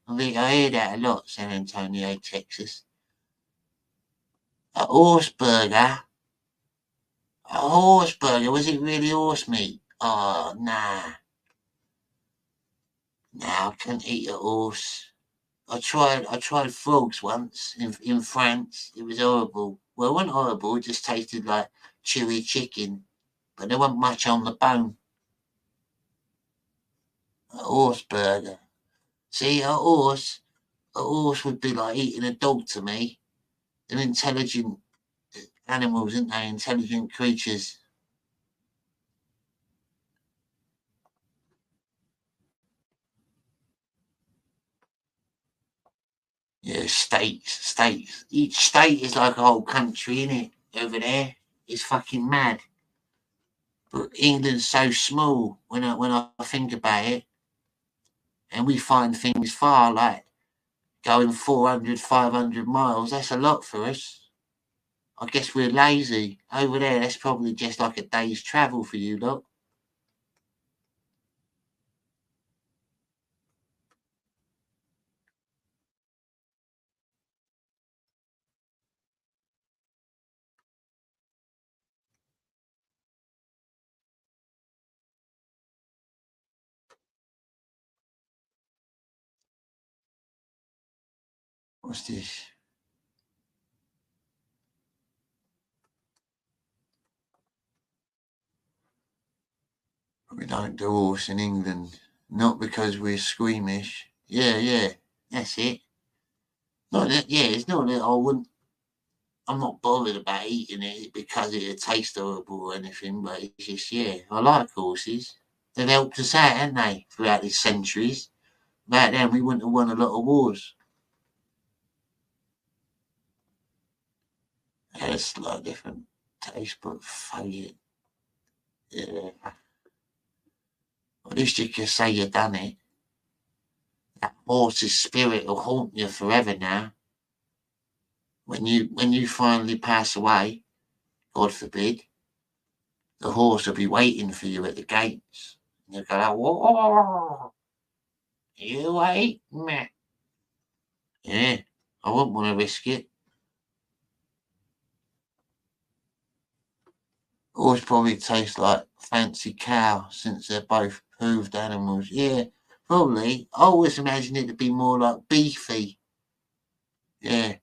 S5: I hear that a lot, San Antonio, Texas. A horse burger. Was it really horse meat? Oh, nah. Nah, I can't eat a horse. I tried frogs once in France. It was horrible. Well, it wasn't horrible. It just tasted like chewy chicken, but there wasn't much on the bone. A horse burger. See, a horse would be like eating a dog to me. They're intelligent animals, aren't they? Intelligent creatures. Yeah, states. Each state is like a whole country, innit? Over there. It's fucking mad. But England's so small when I think about it. And we find things far, like going 400, 500 miles. That's a lot for us. I guess we're lazy. Over there, that's probably just like a day's travel for you lot. What's this? We don't do horse in England. Not because we're squeamish. Yeah, that's it. Not that, it's not that I'm not bothered about eating it because it tastes horrible or anything, but it's just, I like horses. They've helped us out, haven't they, throughout these centuries. Without them, we wouldn't have won a lot of wars. Had a slightly different taste, but favourite. Yeah. At least you can say you've done it. That horse's spirit will haunt you forever now. When you finally pass away, God forbid, the horse will be waiting for you at the gates. And you'll go, whoa, you wait, meh. Yeah, I wouldn't want to risk it. Horse probably tastes like fancy cow since they're both hooved animals. Yeah, probably. I always imagine it to be more like beefy. Yeah,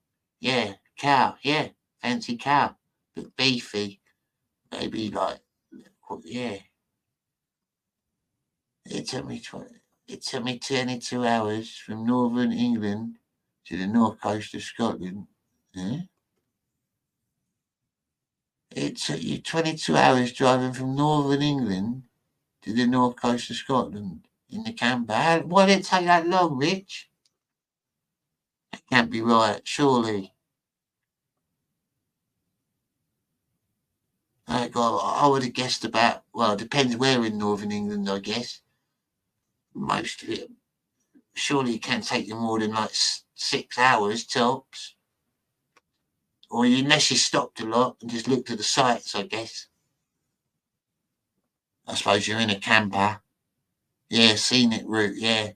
S5: cow, fancy cow, but beefy. Maybe like, yeah. It took me 22 hours from northern England to the north coast of Scotland. Yeah? It took you 22 hours driving from northern England to the north coast of Scotland in the camper. Why did it take that long, Rich? That can't be right, surely. I would have guessed about, well, it depends where in northern England, I guess. Most of it. Surely it can't take you more than like 6 hours tops. Or unless you stopped a lot and just looked at the sights, I guess. I suppose you're in a camper. Yeah, scenic route, yeah.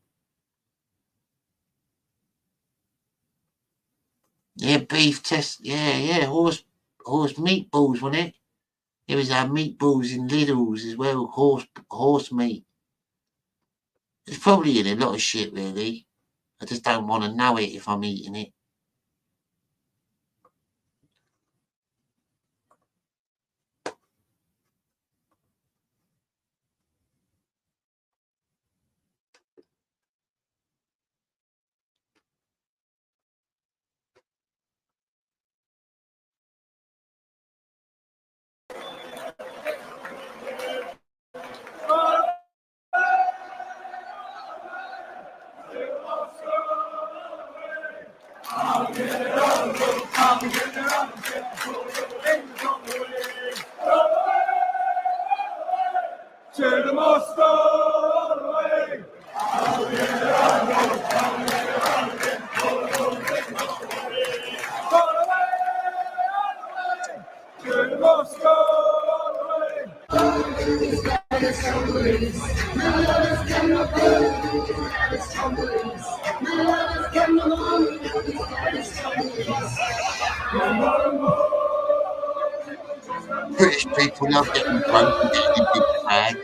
S5: Yeah, beef test, yeah, horse meatballs, wasn't it? There was meatballs in Lidl's as well, horse meat. It's probably in a lot of shit, really. I just don't want to know it if I'm eating it. British people love getting drunk and getting in big fags.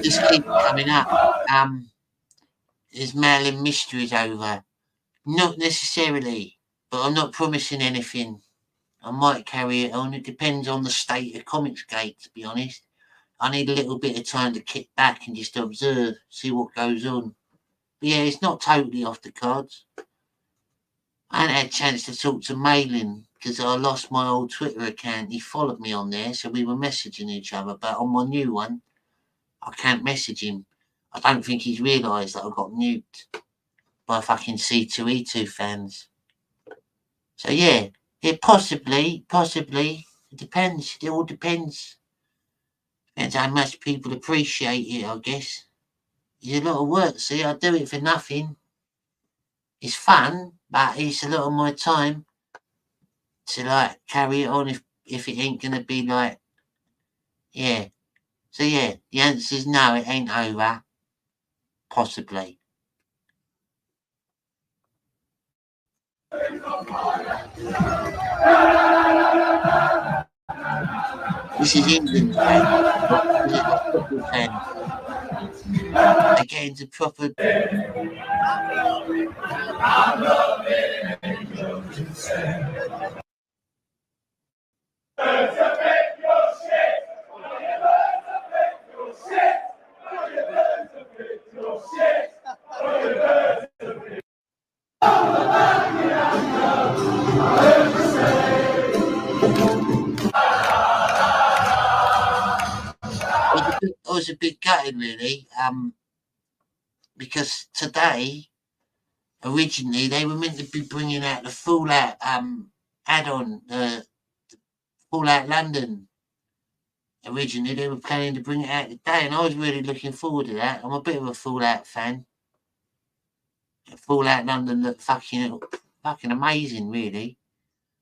S5: This keeps coming up. Is Marilyn Mysteries over? Not necessarily, but I'm not promising anything. I might carry it on. It depends on the state of Comicsgate, to be honest. I need a little bit of time to kick back and just observe, see what goes on. But yeah, it's not totally off the cards. I hadn't had a chance to talk to Malin because I lost my old Twitter account. He followed me on there, so we were messaging each other. But on my new one, I can't message him. I don't think he's realised that I got nuked by fucking C2E2 fans. So yeah, it possibly, it depends. It all depends. Depends how much people appreciate it, I guess. It's a lot of work, see, I do it for nothing. It's fun, but it's a lot of my time to like carry it on if it ain't gonna be like, yeah. So yeah, the answer is no, it ain't over. Possibly. This is England fan. Football fan. They're getting to proper. I was a bit gutted, really, because today, originally, they were meant to be bringing out the Fallout add-on, Fallout London. Originally, they were planning to bring it out today, and I was really looking forward to that. I'm a bit of a Fallout fan. Fallout London looked fucking amazing, really.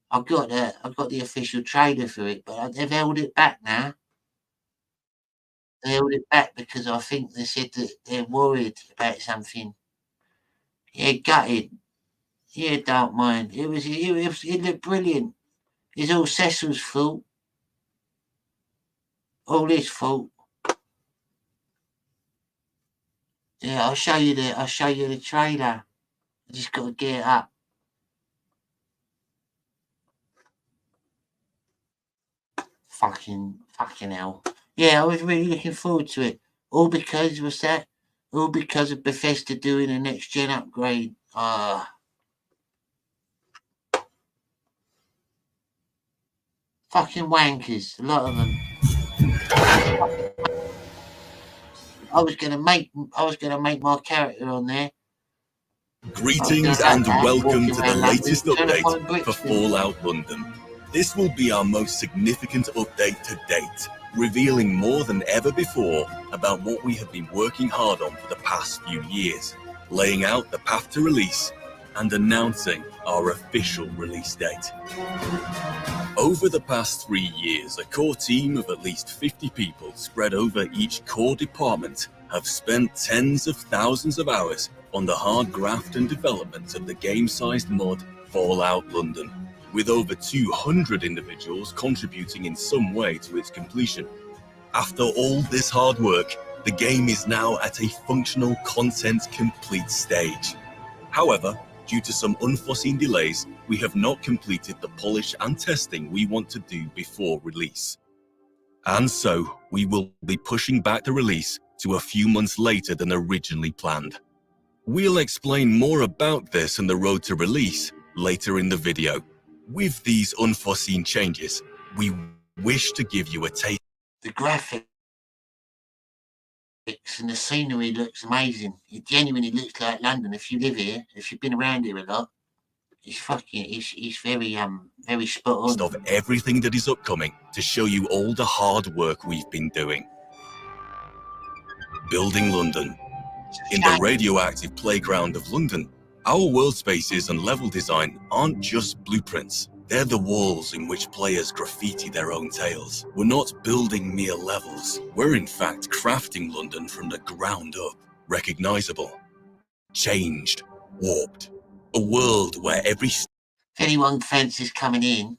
S5: I've got the official trailer for it, but they've held it back now. They held it back because I think they said that they're worried about something. Yeah, gutted. Yeah, don't mind. It looked brilliant. It's all Cecil's fault. All his fault. Yeah, I'll show you the trailer. I just got to get it up. Fucking hell. Yeah, I was really looking forward to it. All because of Bethesda doing a next gen upgrade. Fucking wankers, a lot of them. I was gonna make my character on there.
S14: Greetings and welcome to the latest update for Fallout London. This will be our most significant update to date, revealing more than ever before about what we have been working hard on for the past few years, laying out the path to release and announcing our official release date. Over the past 3 years, a core team of at least 50 people spread over each core department have spent tens of thousands of hours on the hard graft and development of the game-sized mod Fallout London, with over 200 individuals contributing in some way to its completion. After all this hard work, the game is now at a functional content complete stage. However, due to some unforeseen delays, we have not completed the polish and testing we want to do before release. And so, we will be pushing back the release to a few months later than originally planned. We'll explain more about this and the road to release later in the video. With these unforeseen changes, we wish to give you a taste.
S5: The graphics and the scenery looks amazing. It genuinely looks like London. If you live here, if you've been around here a lot, it's very spot on.
S14: Of everything that is upcoming to show you all the hard work we've been doing. Building London. In the radioactive playground of London, our world spaces and level design aren't just blueprints. They're the walls in which players graffiti their own tales. We're not building mere levels. We're in fact crafting London from the ground up. Recognizable. Changed. Warped. A world where every...
S5: If anyone fancies coming in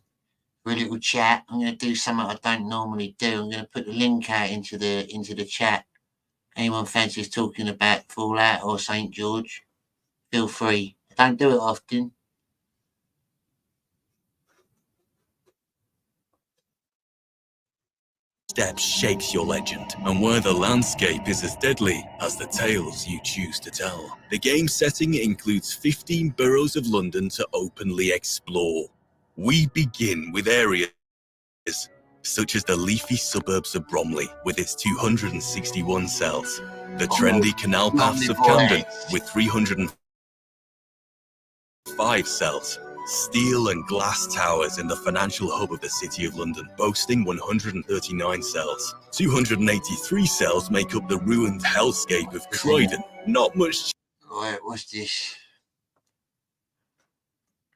S5: for a little chat, I'm going to do something I don't normally do. I'm going to put the link out into the chat. Anyone fancies talking about Fallout or St. George, feel free. I don't do it often.
S14: Step shapes your legend, and where the landscape is as deadly as the tales you choose to tell. The game setting includes 15 boroughs of London to openly explore. We begin with areas such as the leafy suburbs of Bromley with its 261 cells, the trendy canal paths of Camden with 305 cells, steel and glass towers in the financial hub of the City of London, boasting 139 cells. 283 cells make up the ruined hellscape of Croydon. Not much.
S5: Right, what's this?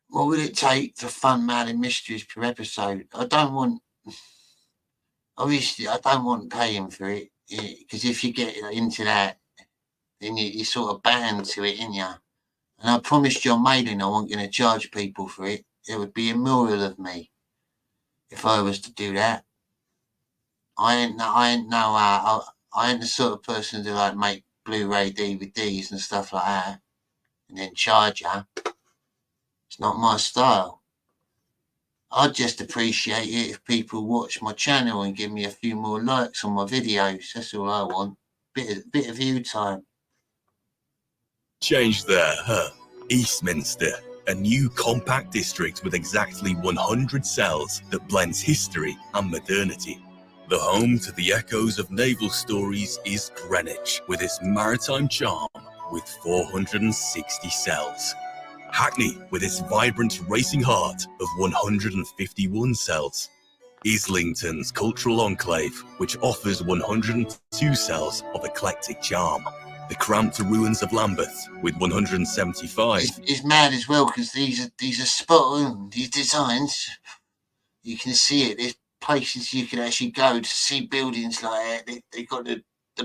S5: What would it take to fund Mad Mysteries per episode? Obviously, I don't want paying for it, because if you get into that, then you're sort of bound to it, ain't you? And I promised John Mailing I wasn't going to charge people for it. It would be immoral of me if I was to do that. I ain't the sort of person to like make Blu-ray DVDs and stuff like that and then charge ya. It's not my style. I'd just appreciate it if people watch my channel and give me a few more likes on my videos. That's all I want. Bit of view time.
S14: Change there, huh? Eastminster, a new compact district with exactly 100 cells that blends history and modernity. The home to the echoes of naval stories is Greenwich, with its maritime charm, with 460 cells. Hackney, with its vibrant racing heart of 151 cells. Islington's cultural enclave, which offers 102 cells of eclectic charm. The cramped ruins of Lambeth, with 175.
S5: It's mad as well because these are spot on. These designs, you can see it. There's places you can actually go to see buildings like that. They got the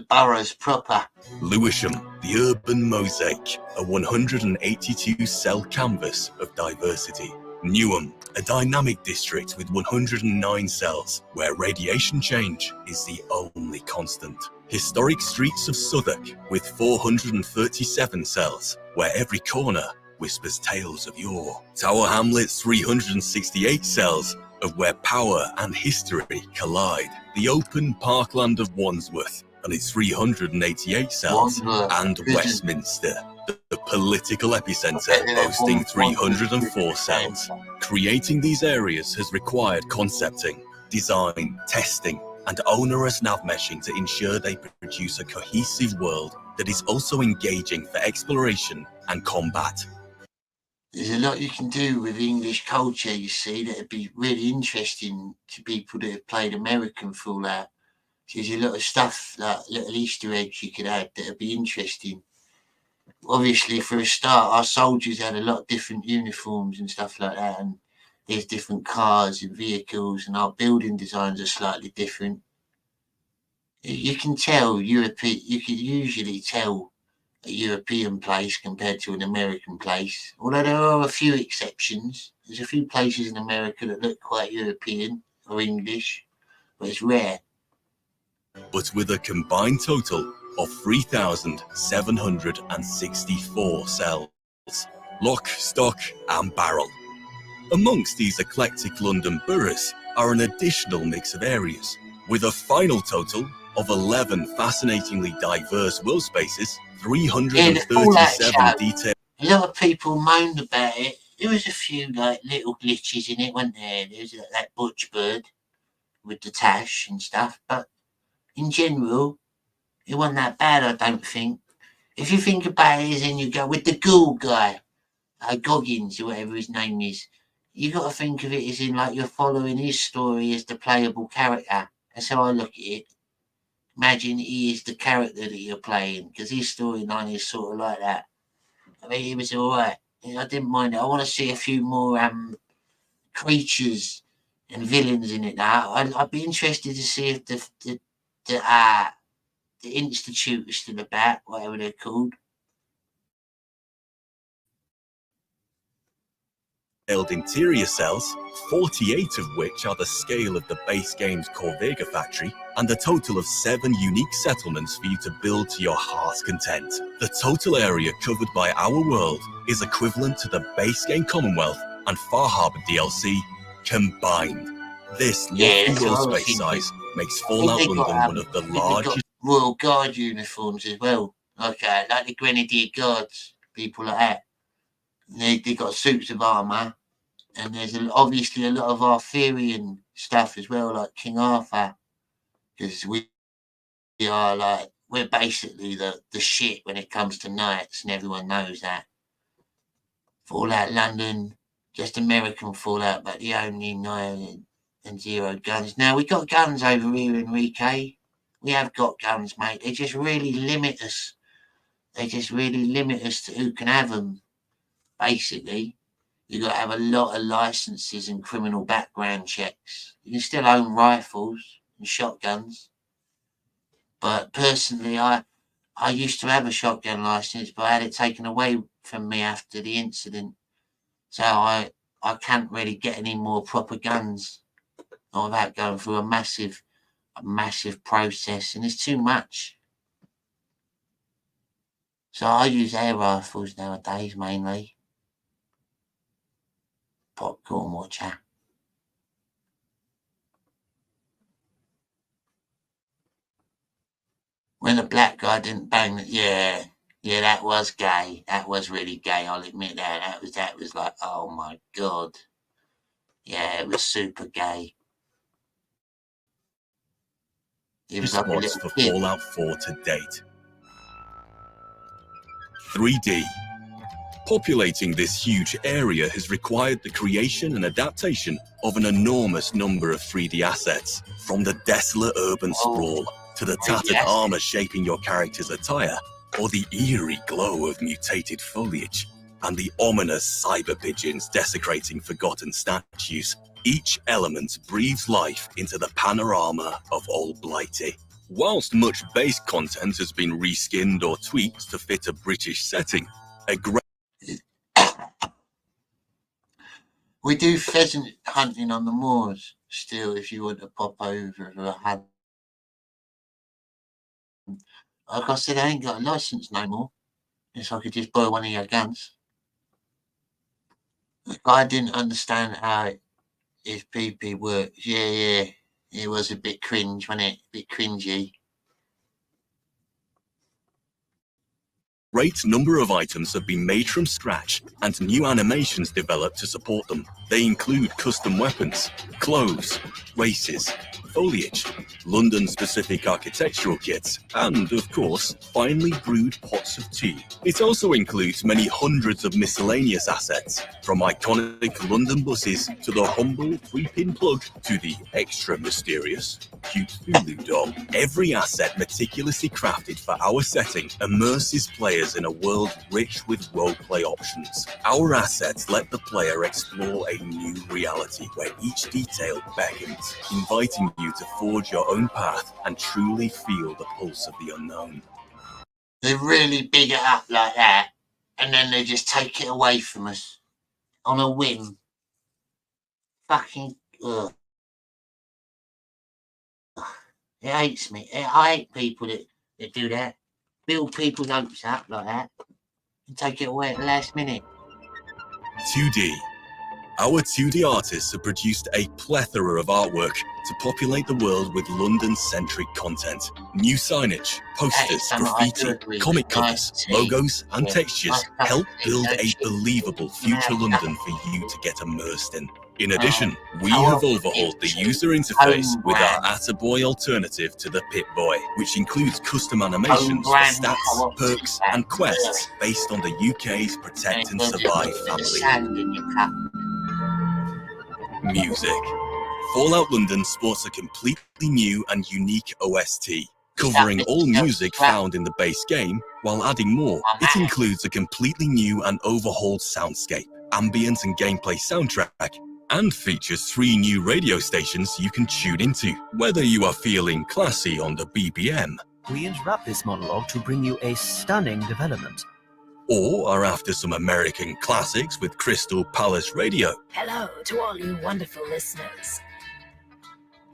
S5: boroughs proper.
S14: Lewisham, the urban mosaic, a 182 cell canvas of diversity. Newham, a dynamic district with 109 cells, where radiation change is the only constant. Historic streets of Southwark, with 437 cells, where every corner whispers tales of yore. Tower Hamlet's 368 cells, of where power and history collide. The open parkland of Wandsworth, and its 388 cells, and Westminster, the political epicentre, boasting 304 cells. Creating these areas has required concepting, design, testing, and onerous nav meshing to ensure they produce a cohesive world that is also engaging for exploration and combat.
S5: There's a lot you can do with English culture, you see, that'd be really interesting to people that have played American Fallout. There's a lot of stuff, like little Easter eggs you could add that'd be interesting. Obviously, for a start, our soldiers had a lot of different uniforms and stuff like that, and there's different cars and vehicles, and our building designs are slightly different. You can tell you can usually tell a European place compared to an American place, although there are a few exceptions. There's a few places in America that look quite European or English, but it's rare.
S14: But with a combined total of 3,764 cells, lock, stock and barrel. Amongst these eclectic London boroughs are an additional mix of areas, with a final total of 11 fascinatingly diverse world spaces, 337 detailed.
S5: A lot of people moaned about it. There was a few like little glitches in it, weren't there? There was that butch bird with the tash and stuff, but in general, it wasn't that bad, I don't think. If you think about it, as in you go with the ghoul guy, Goggins or whatever his name is, you got to think of it as in like you're following his story as the playable character. That's how I look at it. Imagine he is the character that you're playing, because his storyline is sort of like that. I mean, he was all right. I didn't mind it. I want to see a few more creatures and villains in it now. I'd be interested to see if the Institute is still about, whatever they're called.
S14: Interior cells, 48 of which are the scale of the base game's Corvega factory, and a total of 7 unique settlements for you to build to your heart's content. The total area covered by our world is equivalent to the base game Commonwealth and Far Harbor DLC combined. This world space size makes Fallout London one of the largest
S5: Royal Guard uniforms as well, like the Grenadier Guards, people like that. They got suits of armour, and there's obviously a lot of Arthurian stuff as well, like King Arthur, because we're basically the shit when it comes to knights, and everyone knows that. Fallout London, just American Fallout, but the only 9 and 0 guns. Now, we got guns over here, Enrique. We have got guns, mate. They just really limit us. They just really limit us to who can have them. Basically, you got to have a lot of licenses and criminal background checks. You can still own rifles and shotguns, but personally, I used to have a shotgun license, but I had it taken away from me after the incident, so I can't really get any more proper guns without going through a massive a massive process, and it's too much. So I use air rifles nowadays mainly. Popcorn watcher. When a black guy didn't bang it, yeah, that was gay. That was really gay. I'll admit that. That was like, oh my god. Yeah, it was super gay. It was like a
S14: Response
S5: little
S14: for
S5: kid.
S14: Fallout 4 to date. 3D. Populating this huge area has required the creation and adaptation of an enormous number of 3D assets, from the desolate urban sprawl to the tattered armor shaping your character's attire, or the eerie glow of mutated foliage, and the ominous cyber pigeons desecrating forgotten statues. Each element breathes life into the panorama of Old Blighty. Whilst much base content has been reskinned or tweaked to fit a British setting, a great
S5: We do pheasant hunting on the moors still, if you want to pop over for a hunt. Like I said, I ain't got a license no more. Yes, I could just buy one of your guns. I didn't understand how his PP works. Yeah. It was a bit cringe, wasn't it? A bit cringy.
S14: great number of items have been made from scratch and new animations developed to support them. They include custom weapons, clothes, races, foliage, London-specific architectural kits, and, of course, finely brewed pots of tea. It also includes many hundreds of miscellaneous assets, from iconic London buses to the humble 3-pin plug to the extra mysterious Cthulhu doll. Every asset meticulously crafted for our setting immerses players in a world rich with roleplay options. Our assets let the player explore a new reality where each detail beckons, inviting you to forge your own path and truly feel the pulse of the unknown.
S5: They really big it up like that, and then they just take it away from us on a whim. Fucking ugh. It hates me. I hate people that do that. Build people's hopes up like that and take it away at the last minute.
S14: 2D. Our 2D artists have produced a plethora of artwork to populate the world with London-centric content. New signage, posters, graffiti, comic covers, logos, and textures help build a believable future London for you to get immersed in. In addition, we have overhauled the user interface with our Attaboy alternative to the Pip-Boy, which includes custom animations for stats, perks, and quests based on the UK's Protect and Survive family. Music. Fallout London sports a completely new and unique OST, covering all music found in the base game, while adding more. It includes a completely new and overhauled soundscape, ambient and gameplay soundtrack, and features 3 new radio stations you can tune into. Whether you are feeling classy on the BBM,
S15: we interrupt this monologue to bring you a stunning development,
S14: or are after some American classics with Crystal Palace Radio.
S16: Hello to all you wonderful listeners.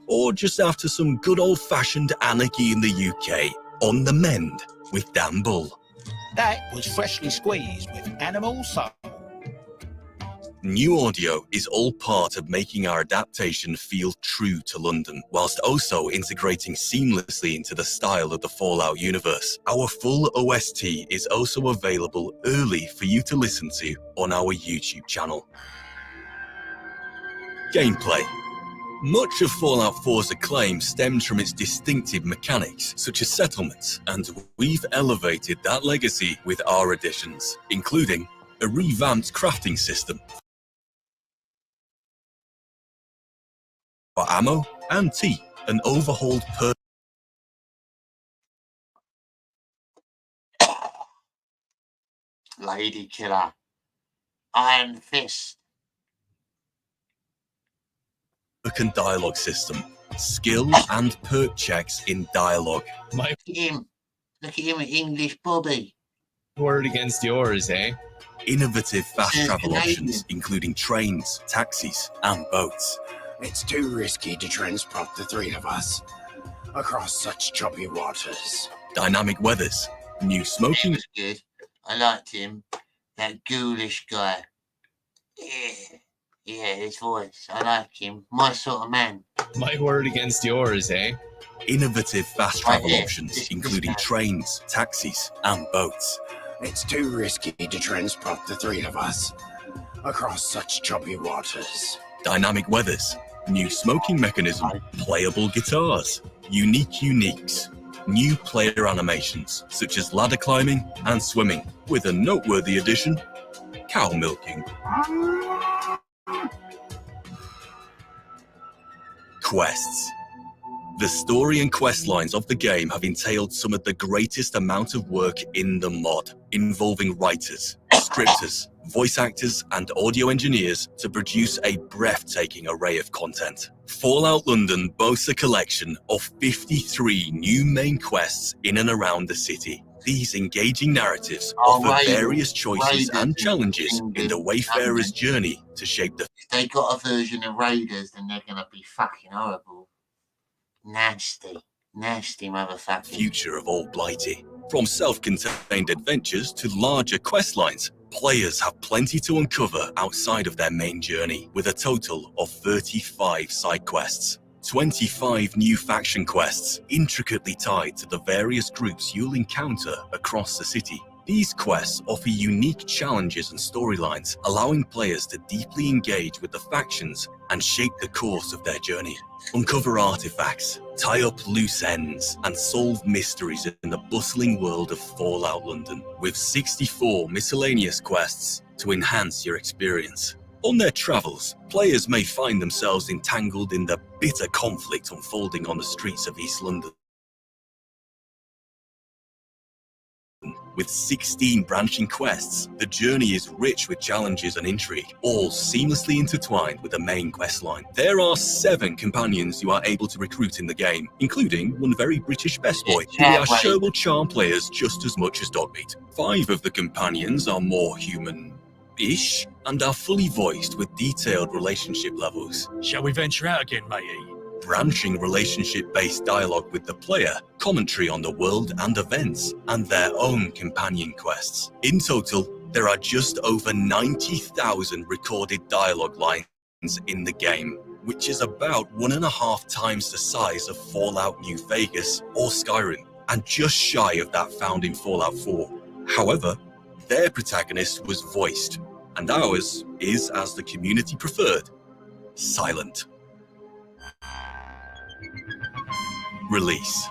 S14: Or just after some good old-fashioned anarchy in the UK, On the Mend with Dan Bull.
S2: That was freshly squeezed with animal soul.
S14: New audio is all part of making our adaptation feel true to London, whilst also integrating seamlessly into the style of the Fallout universe. Our full OST is also available early for you to listen to on our YouTube channel. Gameplay. Much of Fallout 4's acclaim stems from its distinctive mechanics, such as settlements, and we've elevated that legacy with our additions, including a revamped crafting system for ammo and tea, an overhauled
S5: Lady Killer, Iron Fist,
S14: perk and dialogue system, skill and perk checks in dialogue.
S5: Look at him with English Bobby.
S17: Word against yours, eh?
S14: Innovative fast travel options, including trains, taxis, and boats.
S18: It's too risky to transport the 3 of us.
S2: across such choppy waters.
S14: Dynamic weathers, new smoking...
S5: He was good. I liked him. That ghoulish guy. Yeah, his voice. I like him. My sort of man.
S17: My word against yours, eh?
S14: Innovative fast travel options, including trains, taxis, and boats.
S2: It's too risky to transport the three of us across such choppy waters.
S14: Dynamic weathers, new smoking mechanism, playable guitars, unique uniques, new player animations such as ladder climbing and swimming, with a noteworthy addition, cow milking. Quests. The story and quest lines of the game have entailed some of the greatest amount of work in the mod, involving writers, scripters, voice actors, and audio engineers to produce a breathtaking array of content. Fallout London boasts a collection of 53 new main quests in and around the city. These engaging narratives offer various choices and challenges in the Wayfarer's journey to shape the...
S5: If they got a version of Raiders, then they're going to be fucking horrible. Nasty motherfucker.
S14: Future of Old Blighty. From self-contained adventures to larger quest lines, players have plenty to uncover outside of their main journey, with a total of 35 side quests. 25 new faction quests, intricately tied to the various groups you'll encounter across the city. These quests offer unique challenges and storylines, allowing players to deeply engage with the factions and shape the course of their journey. Uncover artifacts, tie up loose ends, and solve mysteries in the bustling world of Fallout London, with 64 miscellaneous quests to enhance your experience. On their travels, players may find themselves entangled in the bitter conflict unfolding on the streets of East London. With 16 branching quests, the journey is rich with challenges and intrigue, all seamlessly intertwined with the main quest line. There are 7 companions you are able to recruit in the game, including one very British best boy, who we are sure will charm players just as much as Dogmeat. 5 of the companions are more human-ish, and are fully voiced with detailed relationship levels.
S2: Shall we venture out again, matey?
S14: Branching relationship-based dialogue with the player, commentary on the world and events, and their own companion quests. In total, there are just over 90,000 recorded dialogue lines in the game, which is about 1.5 times the size of Fallout New Vegas or Skyrim, and just shy of that found in Fallout 4. However, their protagonist was voiced, and ours is, as the community preferred, silent. Release.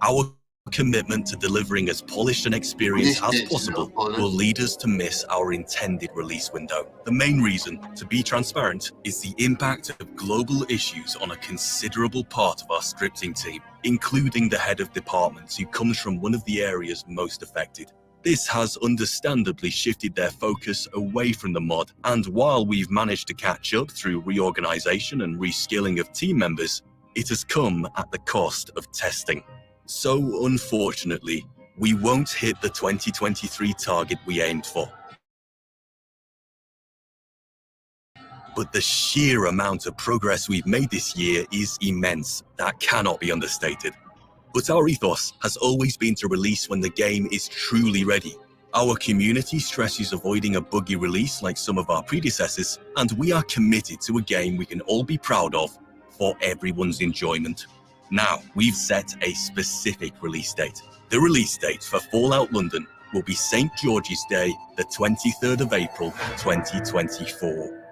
S14: Our commitment to delivering as polished an experience as possible will lead us to miss our intended release window. The main reason, to be transparent, is the impact of global issues on a considerable part of our scripting team, including the head of departments who comes from one of the areas most affected. This has understandably shifted their focus away from the mod, and while we've managed to catch up through reorganization and reskilling of team members, it has come at the cost of testing. So unfortunately, we won't hit the 2023 target we aimed for. But the sheer amount of progress we've made this year is immense. That cannot be understated. But our ethos has always been to release when the game is truly ready. Our community stresses avoiding a buggy release like some of our predecessors, and we are committed to a game we can all be proud of for everyone's enjoyment. Now, we've set a specific release date. The release date for Fallout London will be St. George's Day, the 23rd of April, 2024.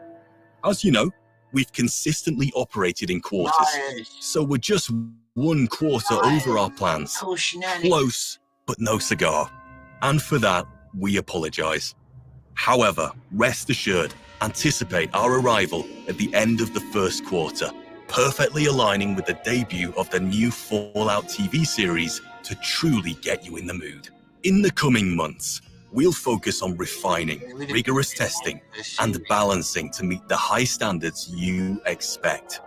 S14: As you know, we've consistently operated in quarters, so we're just 1 quarter over our plans. Close, but no cigar. And for that, we apologize. However, rest assured, anticipate our arrival at the end of the first quarter, perfectly aligning with the debut of the new Fallout TV series to truly get you in the mood. In the coming months, we'll focus on refining, rigorous testing, and balancing to meet the high standards you expect.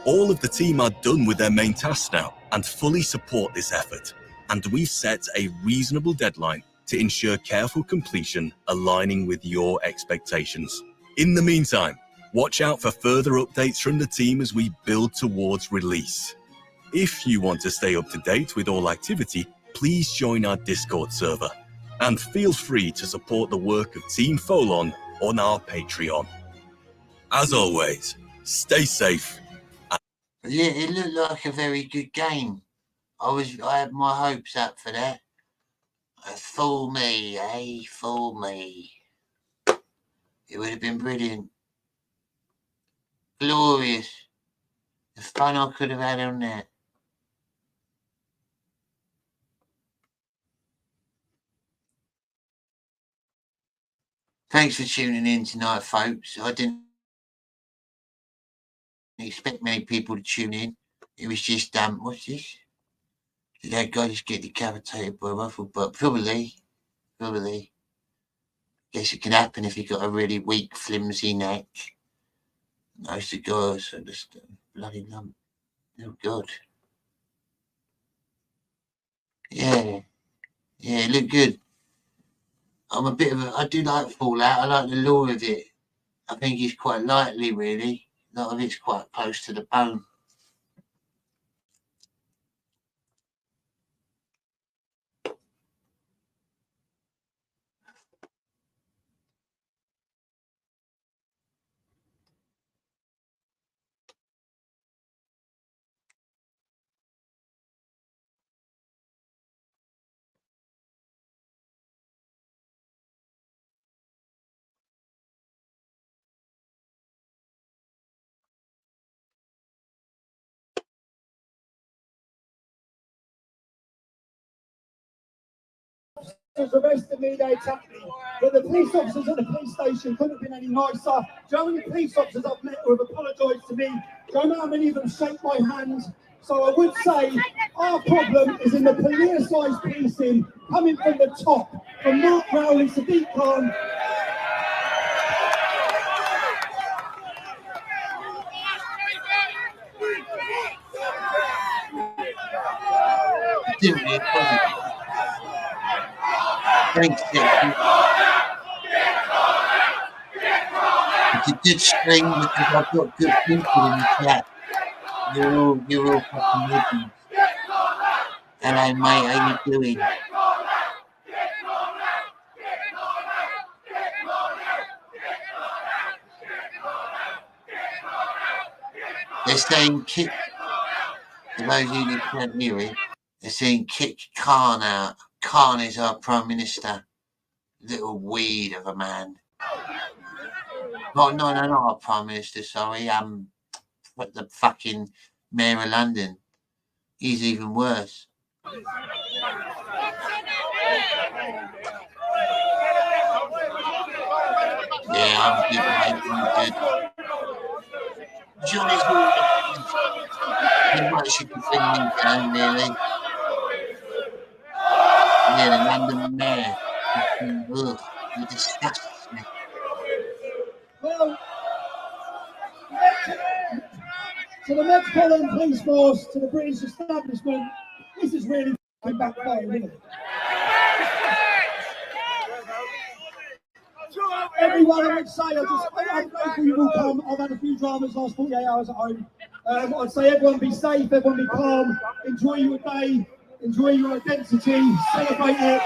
S14: All of the team are done with their main tasks now and fully support this effort, and we've set a reasonable deadline to ensure careful completion aligning with your expectations. In the meantime, watch out for further updates from the team as we build towards release. If you want to stay up to date with all activity, please join our Discord server. And feel free to support the work of Team Folon on our Patreon. As always, stay safe.
S5: It looked like a very good game. I had my hopes up for that. Fool me, eh? Fool me. It would have been brilliant. Glorious. The fun I could have had on that. Thanks for tuning in tonight, folks. I didn't expect many people to tune in. It was just, what's this? Did that guy just get decapitated by a rifle? But probably. Guess it can happen if you've got a really weak, flimsy neck. No cigars, so just a bloody lump. Oh, God. Yeah, it looked good. I do like Fallout. I like the lore of it. I think it's quite lightly, really. A lot of it's quite close to the bone.
S18: Arrested me, they attacked me. But the police officers at the police station couldn't have been any nicer. Do you know how many police officers I've met who have apologised to me? Do you know how many of them shake my hand? So I would say our problem is in the politicized policing coming from the top, from Mark Rowley, Sadiq Khan.
S5: Thanks, Jackie. It's a good stream because I've got good people in the chat. You're all fucking legends. Hello, mate, how you doing? They're saying kick, for those of you that can't hear it, they're saying kick Khan out. Khan is our Prime Minister. Little weed of a man. Oh, no, not our Prime Minister, sorry. The fucking Mayor of London. He's even worse. Yeah, I'm good, mate. I'm good. Jonny's too much you can bring me down, really. Yeah, the London Mayor. Ugh, he disgusts me.
S18: Well, to the Metropolitan Police Force, to the British establishment, this is really backfiring, isn't it? Everyone, I would say, I'm grateful you all come. I've had a few dramas last 48 hours at home. I'd say everyone be safe, everyone be calm, enjoy your day, enjoy your identity, celebrate it.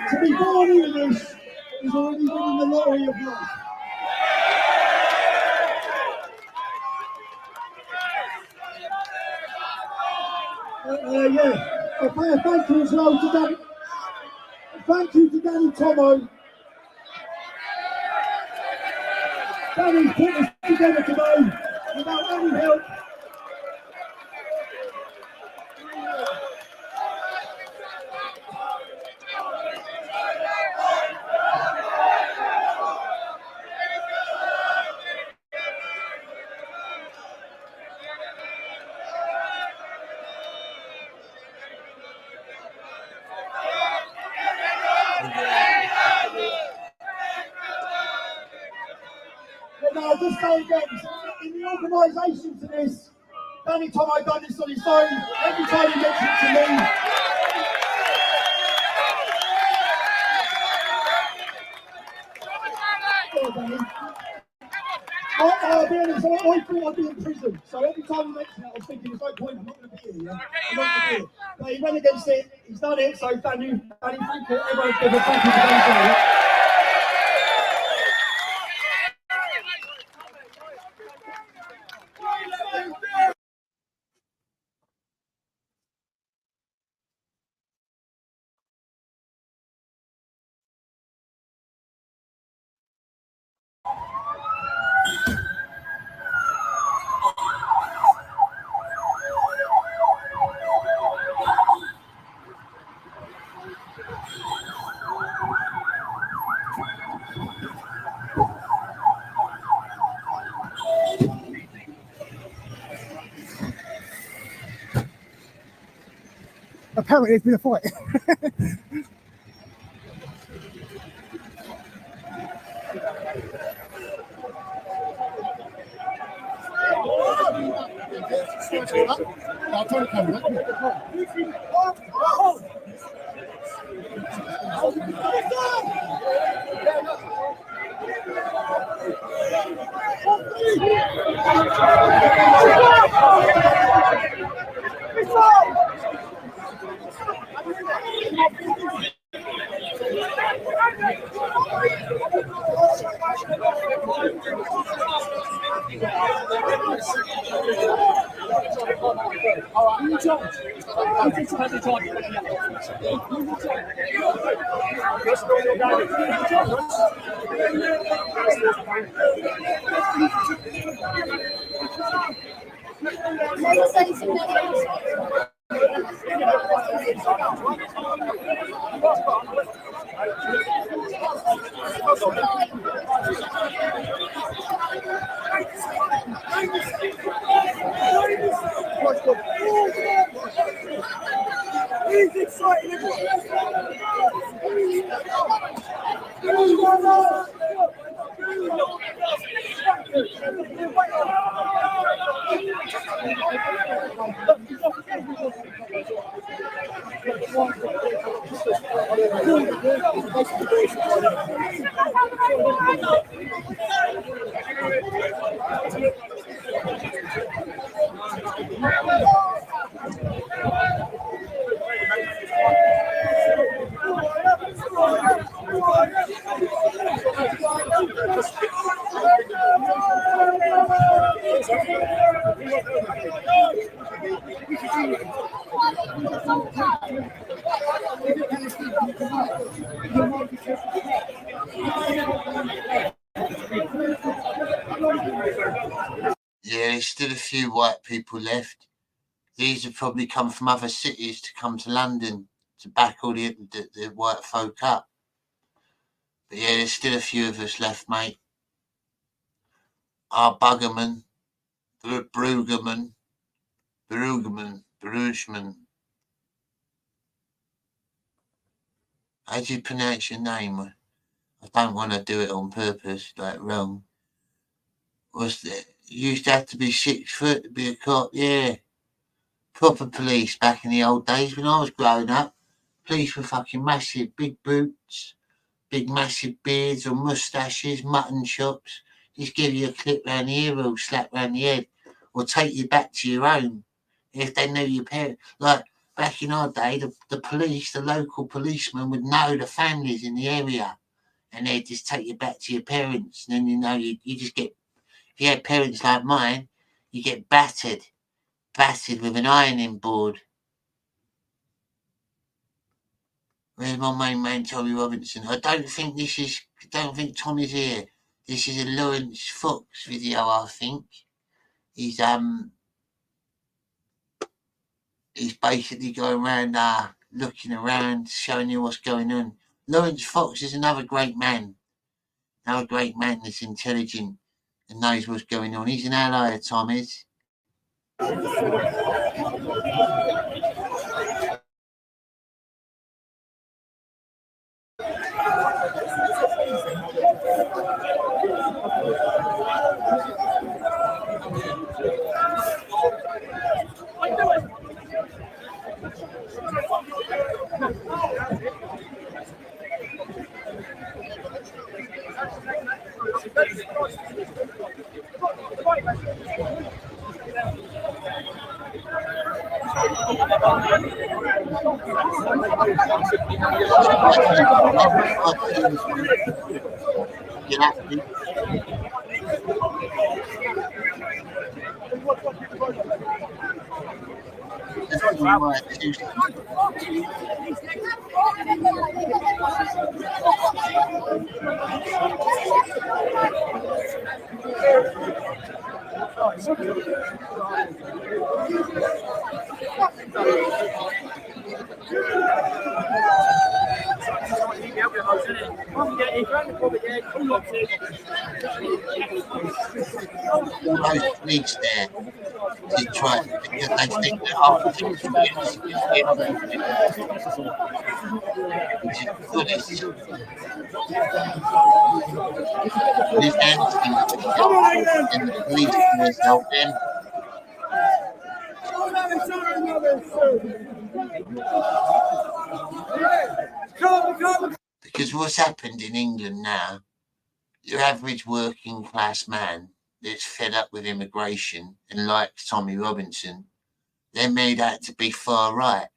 S18: To be born English is already winning the lottery of life. Thank you as well to Danny. Thank you to Danny Tomo. Danny's put this together today without any help. I'll just say again, in the organisation to this, Danny Tomo done this on his own. Every time he mentions it to me, I'll be honest, I thought I'd be in prison. So every time he mentioned it, I was thinking, there's no point, I'm not going to be here. Yeah? I'm not going to be here. But he went against it, he's done it, so Danny, thank you. Everyone give a thank you for Danny. Apparently there's been a fight. I'll turn the camera. Yeah, there's still a few white people left. These have probably come from other cities to come to London to back all the white folk up. But yeah, there's still a few of us left, mate. Our Buggerman, Bruggerman. How do you pronounce your name? I don't want to do it on purpose, like wrong. Was there? You used to have to be 6 foot to be a cop, yeah. Proper police back in the old days when I was growing up. Police were fucking massive, big boots, big massive beards or moustaches, mutton chops. Just give you a clip round the ear or slap round the head, or take you back to your home if they knew your parents. Like back in our day, the police, the local policemen would know the families in the area, and they'd just take you back to your parents. And then you just get, if you had parents like mine, you get battered with an ironing board. Where's my main man, Tommy Robinson? I don't think Tommy's here. This is a Lawrence Fox video, I think. He's basically going around looking around, showing you what's going on. Lawrence Fox is another great man that's intelligent and knows what's going on. He's an ally of Tommy's.
S5: Those police there to try because they think that which is foolish. This anything in the police force help them. Because what's happened in England now, your average working class man that's fed up with immigration and like Tommy Robinson, they're made out to be far right,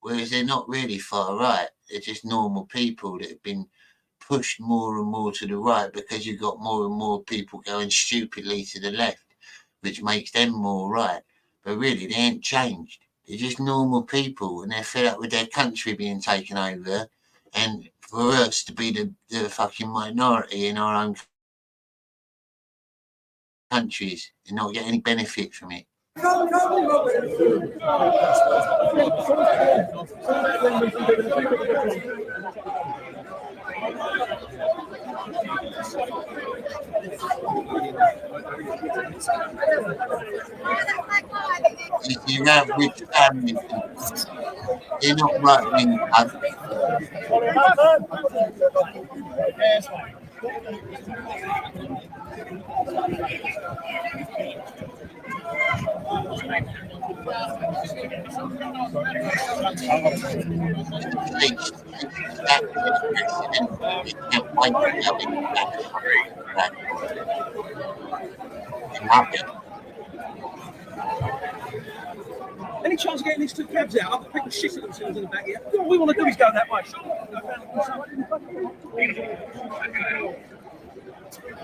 S5: whereas they're not really far right. They're just normal people that have been pushed more and more to the right because you've got more and more people going stupidly to the left, which makes them more right. But really, they ain't changed. They're just normal people and they're fed up with their country being taken over and for us to be the fucking minority in our own countries and not get any benefit from it. You have rich families, they're not right-wing
S19: Any chance of getting these two cabs out? Other people shit at themselves in the back here. All we want to do is go that way.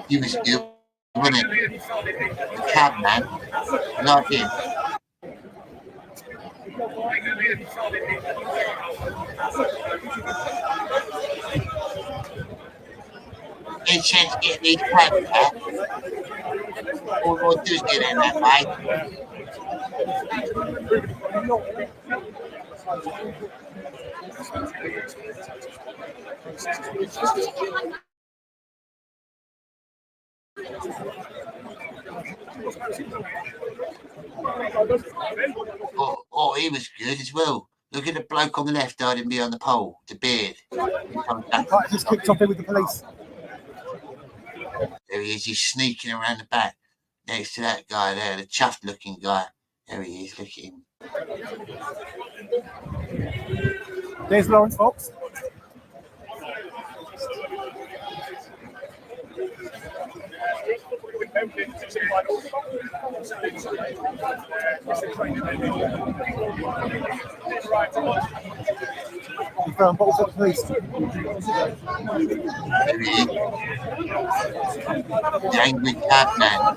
S5: He was ill, wasn't it? Cab man, not him. Any chance of getting these cabs out? All we'll do is get in that way. Oh, he was good as well. Look at the bloke on the left hiding behind the pole, the beard.
S7: Right, just kicked off there with the police.
S5: There he is, he's sneaking around the back next to that guy there, the chuffed looking guy. There he is, look at him.
S7: There's Lawrence Fox. He's throwing bottles at the police.
S5: There he is. The angry cab man.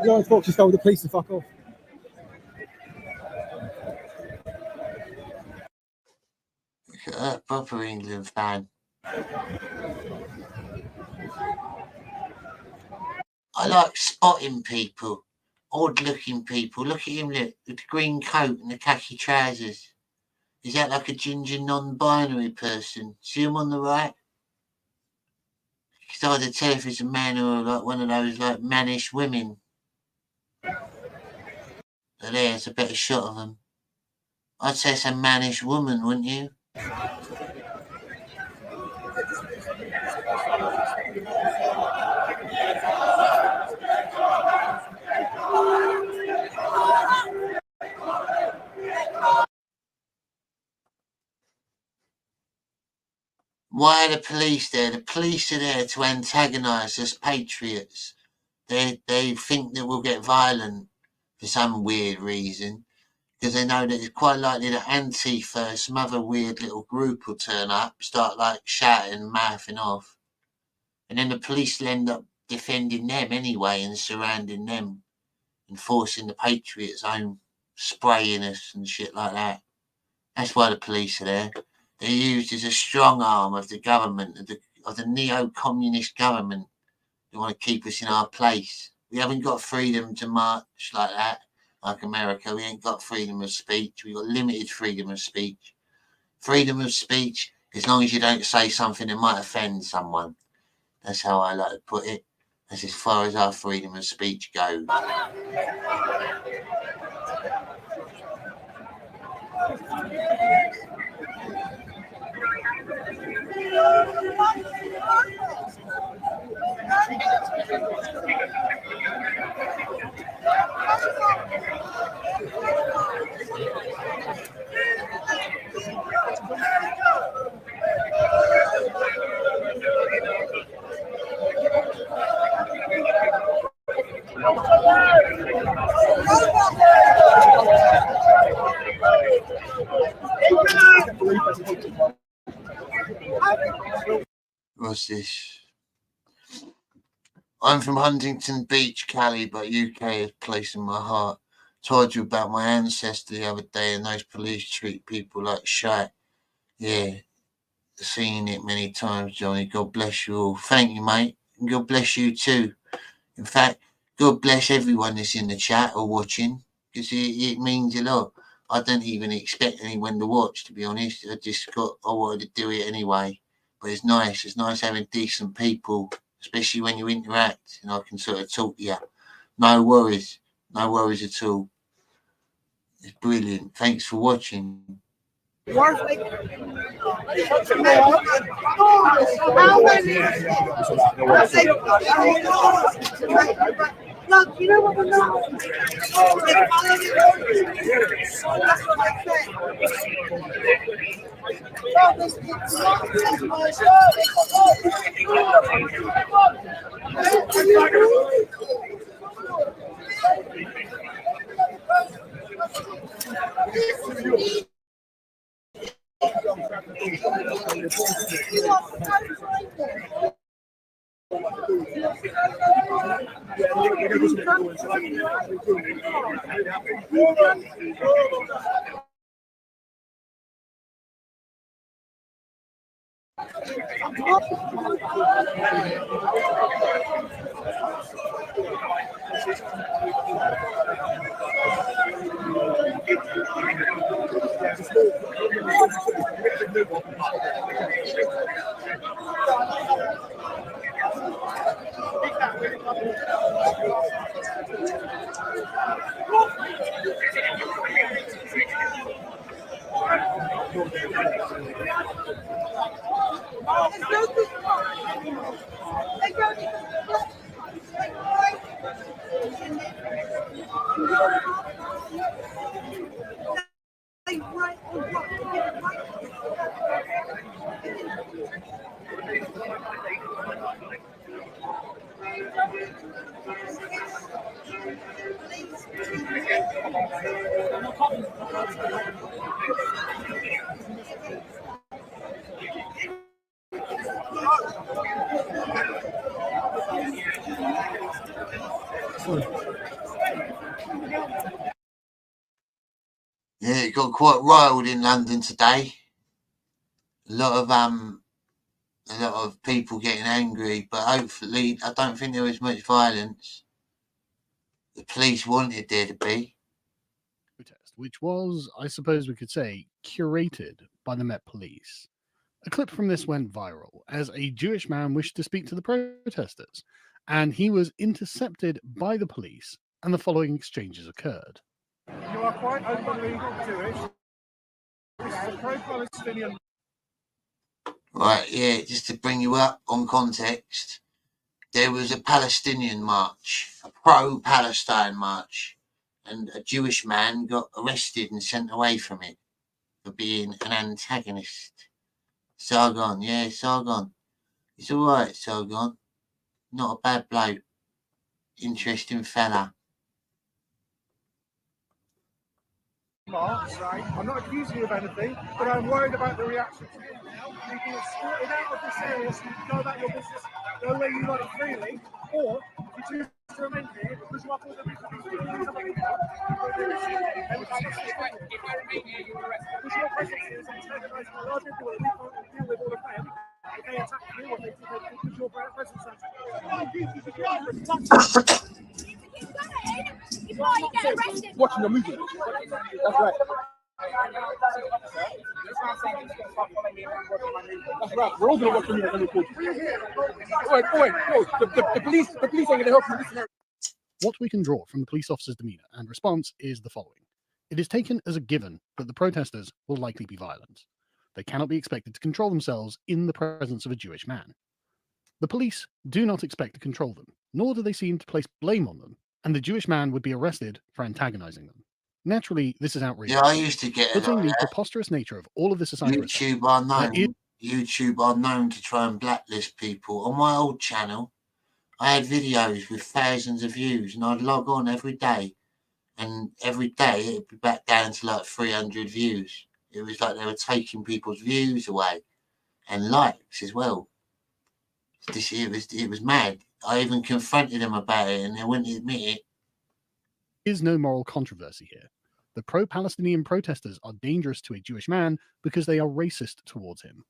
S19: Lawrence Fox just told the police to fuck off.
S5: Look at that, proper England fan. I like spotting people, odd-looking people. Look at him, look, with the green coat and the khaki trousers. Is that like a ginger non-binary person? See him on the right? It's hard to tell if it's a man or like one of those like mannish women. But there's a better shot of them. I'd say it's a mannish woman, wouldn't you? Why are the police there? The police are there to antagonise us patriots. They think that we'll get violent for some weird reason, because they know that it's quite likely that Antifa, some other weird little group, will turn up, start like shouting and mouthing off. And then the police will end up defending them anyway and surrounding them and forcing the patriots home, spraying us and shit like that. That's why the police are there. They're used as a strong arm of the government, of the neo-communist government. They want to keep us in our place. We haven't got freedom to march like that, like America. We ain't got freedom of speech. We've got limited freedom of speech. Freedom of speech, as long as you don't say something that might offend someone. That's how I like to put it. That's as far as our freedom of speech goes. What's this? I'm from Huntington Beach, Cali, but UK is a place in my heart. Told you about my ancestor the other day, and those police treat people like shit. Yeah, seen it many times, Johnny. God bless you all. Thank you, mate. And God bless you too. In fact, God bless everyone that's in the chat or watching, because it means a lot. I don't even expect anyone to watch, to be honest. I wanted to do it anyway. But it's nice. It's nice having decent people, especially when you interact and I can sort of talk to you. No worries. No worries at all. It's brilliant. Thanks for watching.
S12: Look, you know what we're not? That's what I
S5: Yeah, it got quite riled in London today. A lot of people getting angry, but hopefully, I don't think there was much violence. The police wanted there to be.
S11: Protest, which was, I suppose we could say, curated by the Met Police. A clip from this went viral as a Jewish man wished to speak to the protesters, and he was intercepted by the police, and the following exchanges occurred.
S20: You are quite openly Jewish. This is a pro-Palestinian.
S5: Right, yeah, just to bring you up on context, there was a Palestinian march, a pro-Palestine march, and a Jewish man got arrested and sent away from it for being an antagonist. Sargon, yeah, Sargon. It's all right, Sargon. Not a bad bloke. Interesting fella.
S20: March, right? I'm not accusing you of anything, but I'm worried about the reaction to it now. You can escort it out of this area so you can go about your business, go where you like freely, or you choose to remain here because you are for the reason of these feelings of people. If I remain here, you're arrested. Because your presence is antagonising a large people that we can't deal with all of them. If they attack you, or they because your presence is watching a movie. That's right. That's right. We're all going to watch a movie and record. Wait. No, the police ain't going to help you. Listen.
S11: What we can draw from the police officer's demeanour and response is the following. It is taken as a given that the protesters will likely be violent. They cannot be expected to control themselves in the presence of a Jewish man. The police do not expect to control them, nor do they seem to place blame on them, and the Jewish man would be arrested for antagonizing them. Naturally, this is outrageous.
S5: Yeah, I used to get
S11: putting the preposterous nature of all of this aside.
S5: YouTube are known to try and blacklist people. On my old channel, I had videos with thousands of views, and I'd log on every day, and every day it'd be back down to like 300 views. It was like they were taking people's views away, and likes as well. It was mad. I even confronted them about it, and they wouldn't admit it.
S11: There is no moral controversy here. The pro-Palestinian protesters are dangerous to a Jewish man because they are racist towards him.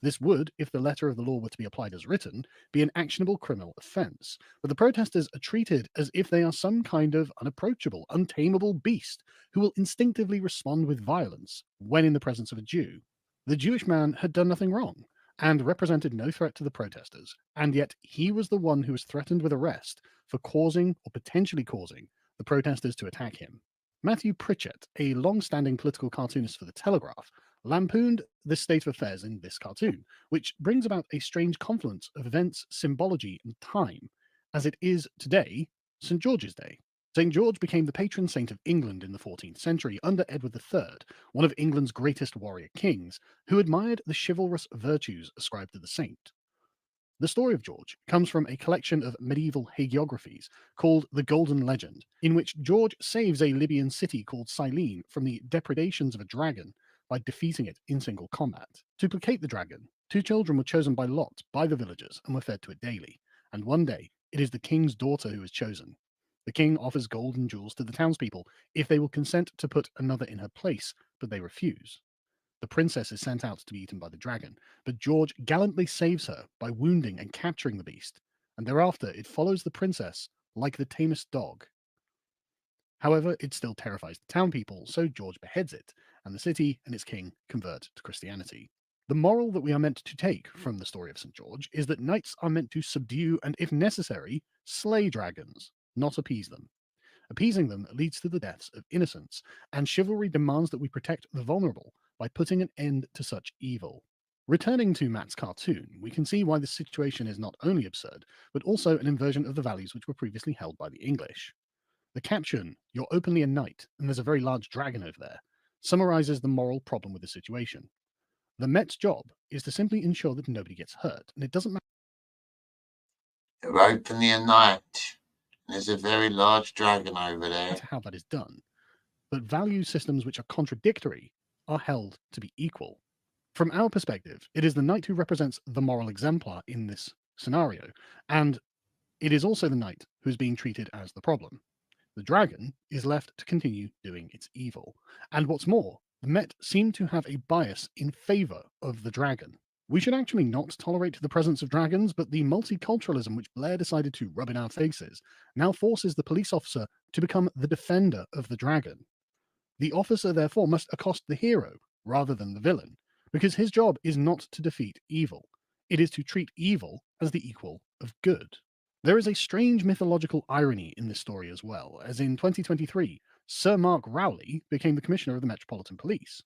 S11: This would, if the letter of the law were to be applied as written, be an actionable criminal offence. But the protesters are treated as if they are some kind of unapproachable, untamable beast who will instinctively respond with violence when in the presence of a Jew. The Jewish man had done nothing wrong and represented no threat to the protesters, and yet he was the one who was threatened with arrest for causing or potentially causing the protesters to attack him. Matthew Pritchett, a long-standing political cartoonist for The Telegraph, lampooned this state of affairs in this cartoon, which brings about a strange confluence of events, symbology, and time, as it is today St. George's Day. St. George became the patron saint of England in the 14th century under Edward III, one of England's greatest warrior kings, who admired the chivalrous virtues ascribed to the saint. The story of George comes from a collection of medieval hagiographies called The Golden Legend, in which George saves a Libyan city called Cyllene from the depredations of a dragon by defeating it in single combat. To placate the dragon, 2 children were chosen by lot by the villagers and were fed to it daily, and one day it is the king's daughter who is chosen. The king offers gold and jewels to the townspeople if they will consent to put another in her place, but they refuse. The princess is sent out to be eaten by the dragon, but George gallantly saves her by wounding and capturing the beast, and thereafter it follows the princess like the tamest dog. However, it still terrifies the town people, so George beheads it, and the city and its king convert to Christianity. The moral that we are meant to take from the story of St. George is that knights are meant to subdue and, if necessary, slay dragons, not appease them. Appeasing them leads to the deaths of innocents, and chivalry demands that we protect the vulnerable by putting an end to such evil. Returning to Matt's cartoon, we can see why this situation is not only absurd, but also an inversion of the values which were previously held by the English. The caption, "You're openly a knight, and there's a very large dragon over there," summarizes the moral problem with the situation. The Met's job is to simply ensure that nobody gets hurt, and it doesn't matter.
S5: You're openly a knight. There's a very large dragon over there.
S11: How that is done. But value systems which are contradictory are held to be equal. From our perspective, it is the knight who represents the moral exemplar in this scenario, and it is also the knight who is being treated as the problem. The dragon is left to continue doing its evil. And what's more, the Met seem to have a bias in favour of the dragon. We should actually not tolerate the presence of dragons, but the multiculturalism which Blair decided to rub in our faces now forces the police officer to become the defender of the dragon. The officer therefore must accost the hero rather than the villain, because his job is not to defeat evil. It is to treat evil as the equal of good. There is a strange mythological irony in this story as well, as in 2023, Sir Mark Rowley became the Commissioner of the Metropolitan Police.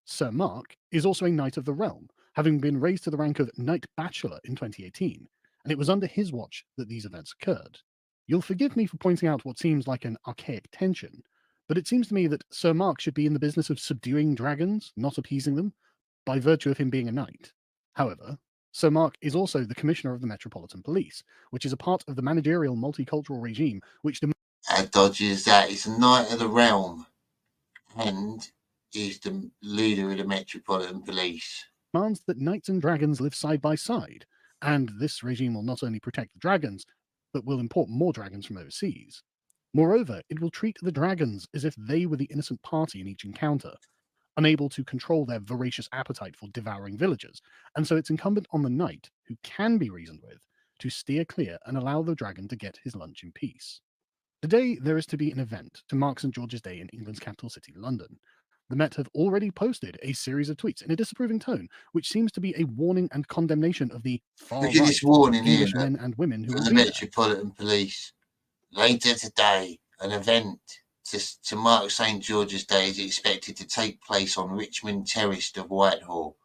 S11: Sir Mark is also a Knight of the Realm, having been raised to the rank of Knight Bachelor in 2018, and it was under his watch that these events occurred. You'll forgive me for pointing out what seems like an archaic tension, but it seems to me that Sir Mark should be in the business of subduing dragons, not appeasing them, by virtue of him being a knight. However, Sir Mark is also the Commissioner of the Metropolitan Police, which is a part of the managerial multicultural regime which
S5: How dodgy is that? He's a Knight of the Realm, and he's the leader of the Metropolitan Police.
S11: Demands that knights and dragons live side by side, and this regime will not only protect the dragons, but will import more dragons from overseas. Moreover, it will treat the dragons as if they were the innocent party in each encounter, unable to control their voracious appetite for devouring villagers, and so it's incumbent on the knight, who can be reasoned with, to steer clear and allow the dragon to get his lunch in peace. Today, there is to be an event to mark St. George's Day in England's capital city, London. The Met have already posted a series of tweets in a disapproving tone, which seems to be a warning and condemnation of the far-right English men and women who
S5: from
S11: will
S5: the
S11: be
S5: Metropolitan Police. Later today, an event to mark St. George's Day is expected to take place on Richmond Terrace of Whitehall.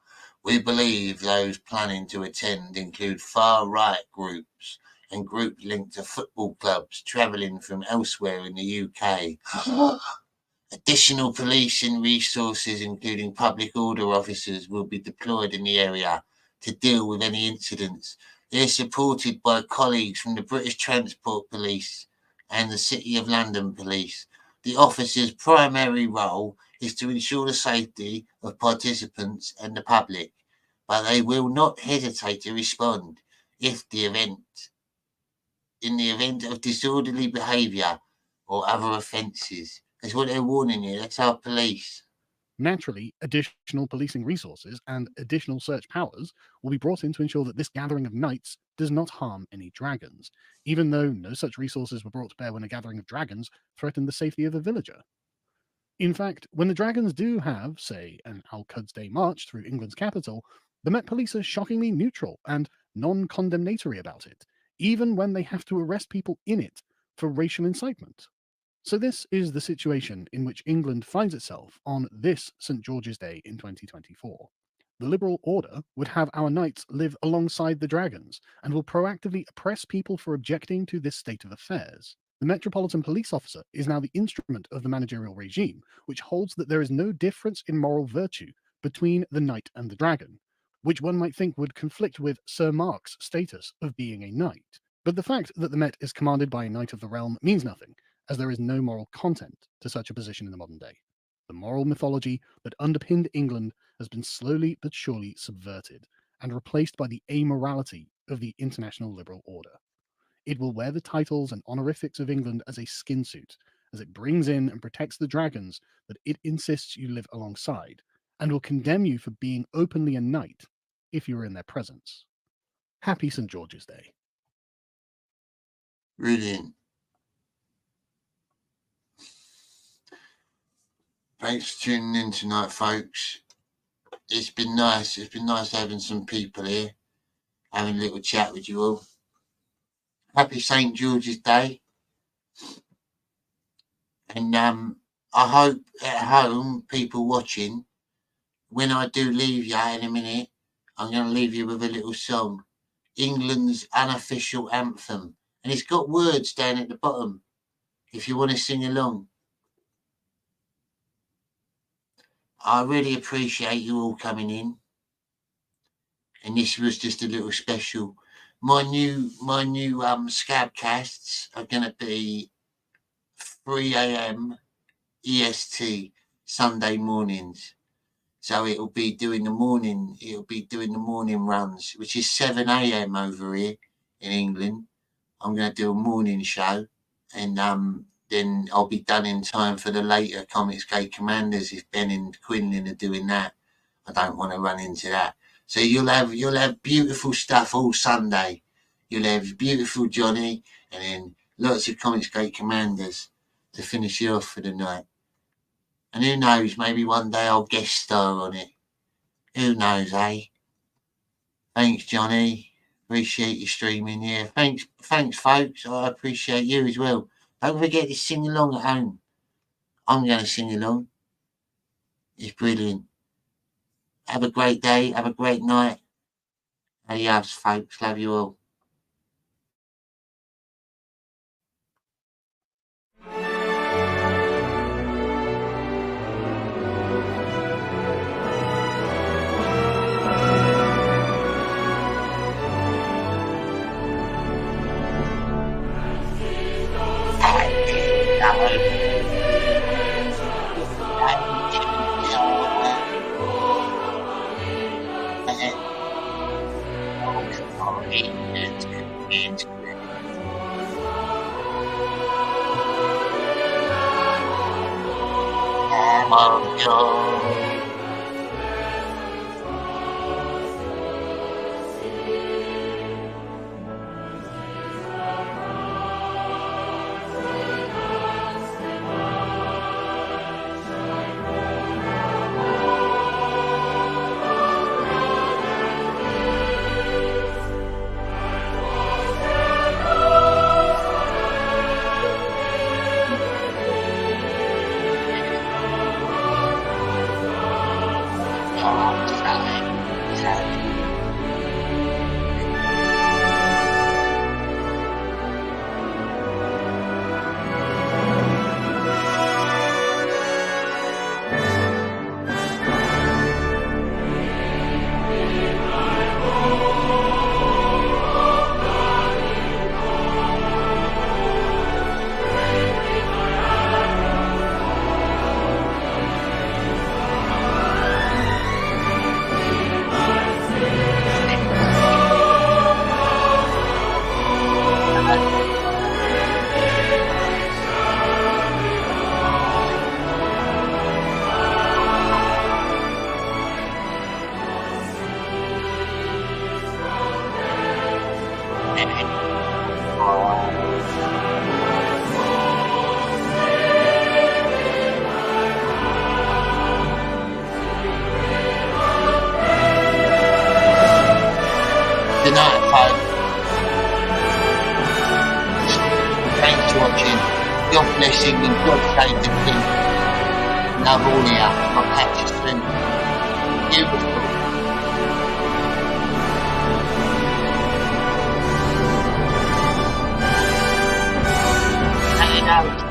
S5: We believe those planning to attend include far-right groups and groups linked to football clubs travelling from elsewhere in the UK. Additional policing resources, including public order officers, will be deployed in the area to deal with any incidents. They're supported by colleagues from the British Transport Police and the City of London Police. The officers' primary role is to ensure the safety of participants and the public, but they will not hesitate to respond in the event of disorderly behaviour or other offences. That's what they're warning you. That's our police.
S11: Naturally, additional policing resources and additional search powers will be brought in to ensure that this gathering of knights does not harm any dragons, even though no such resources were brought to bear when a gathering of dragons threatened the safety of a villager. In fact, when the dragons do have, say, an Al-Quds Day march through England's capital, the Met Police are shockingly neutral and non-condemnatory about it, even when they have to arrest people in it for racial incitement. So this is the situation in which England finds itself on this St. George's Day in 2024. The liberal order would have our knights live alongside the dragons and will proactively oppress people for objecting to this state of affairs. The Metropolitan Police Officer is now the instrument of the managerial regime, which holds that there is no difference in moral virtue between the knight and the dragon, which one might think would conflict with Sir Mark's status of being a knight. But the fact that the Met is commanded by a Knight of the Realm means nothing, as there is no moral content to such a position in the modern day. The moral mythology that underpinned England has been slowly but surely subverted and replaced by the amorality of the international liberal order. It will wear the titles and honorifics of England as a skin suit, as it brings in and protects the dragons that it insists you live alongside, and will condemn you for being openly a knight if you are in their presence. Happy St. George's Day.
S5: Brilliant. Thanks for tuning in tonight, folks. It's been nice. It's been nice having some people here, having a little chat with you all. Happy St. George's Day. And I hope at home, people watching, when I do leave you in a minute, I'm going to leave you with a little song. England's unofficial anthem. And it's got words down at the bottom. if you want to sing along. I really appreciate you all coming in. And this was just a little special. My new Scabcasts are going to be 3 a.m. EST Sunday mornings. So it'll be doing the morning runs, which is 7 a.m. over here in England. I'm going to do a morning show, and then I'll be done in time for the later Comics Gate Commanders if Ben and Quinlan are doing that. I don't want to run into that. So you'll have beautiful stuff all Sunday. You'll have beautiful Jonny, and then lots of Comics Gate Commanders to finish you off for the night. And who knows, maybe one day I'll guest star on it. Who knows, eh? Thanks, Jonny. Appreciate you streaming here. Thanks, folks. I appreciate you as well. Don't forget to sing along at home. I'm going to sing along. It's brilliant. Have a great day. Have a great night. Adios, folks. Love you all. Good night, folks. Thanks for watching. God bless England. God save the King. Love all of you. I'll catch you soon. Beautiful. And you know it's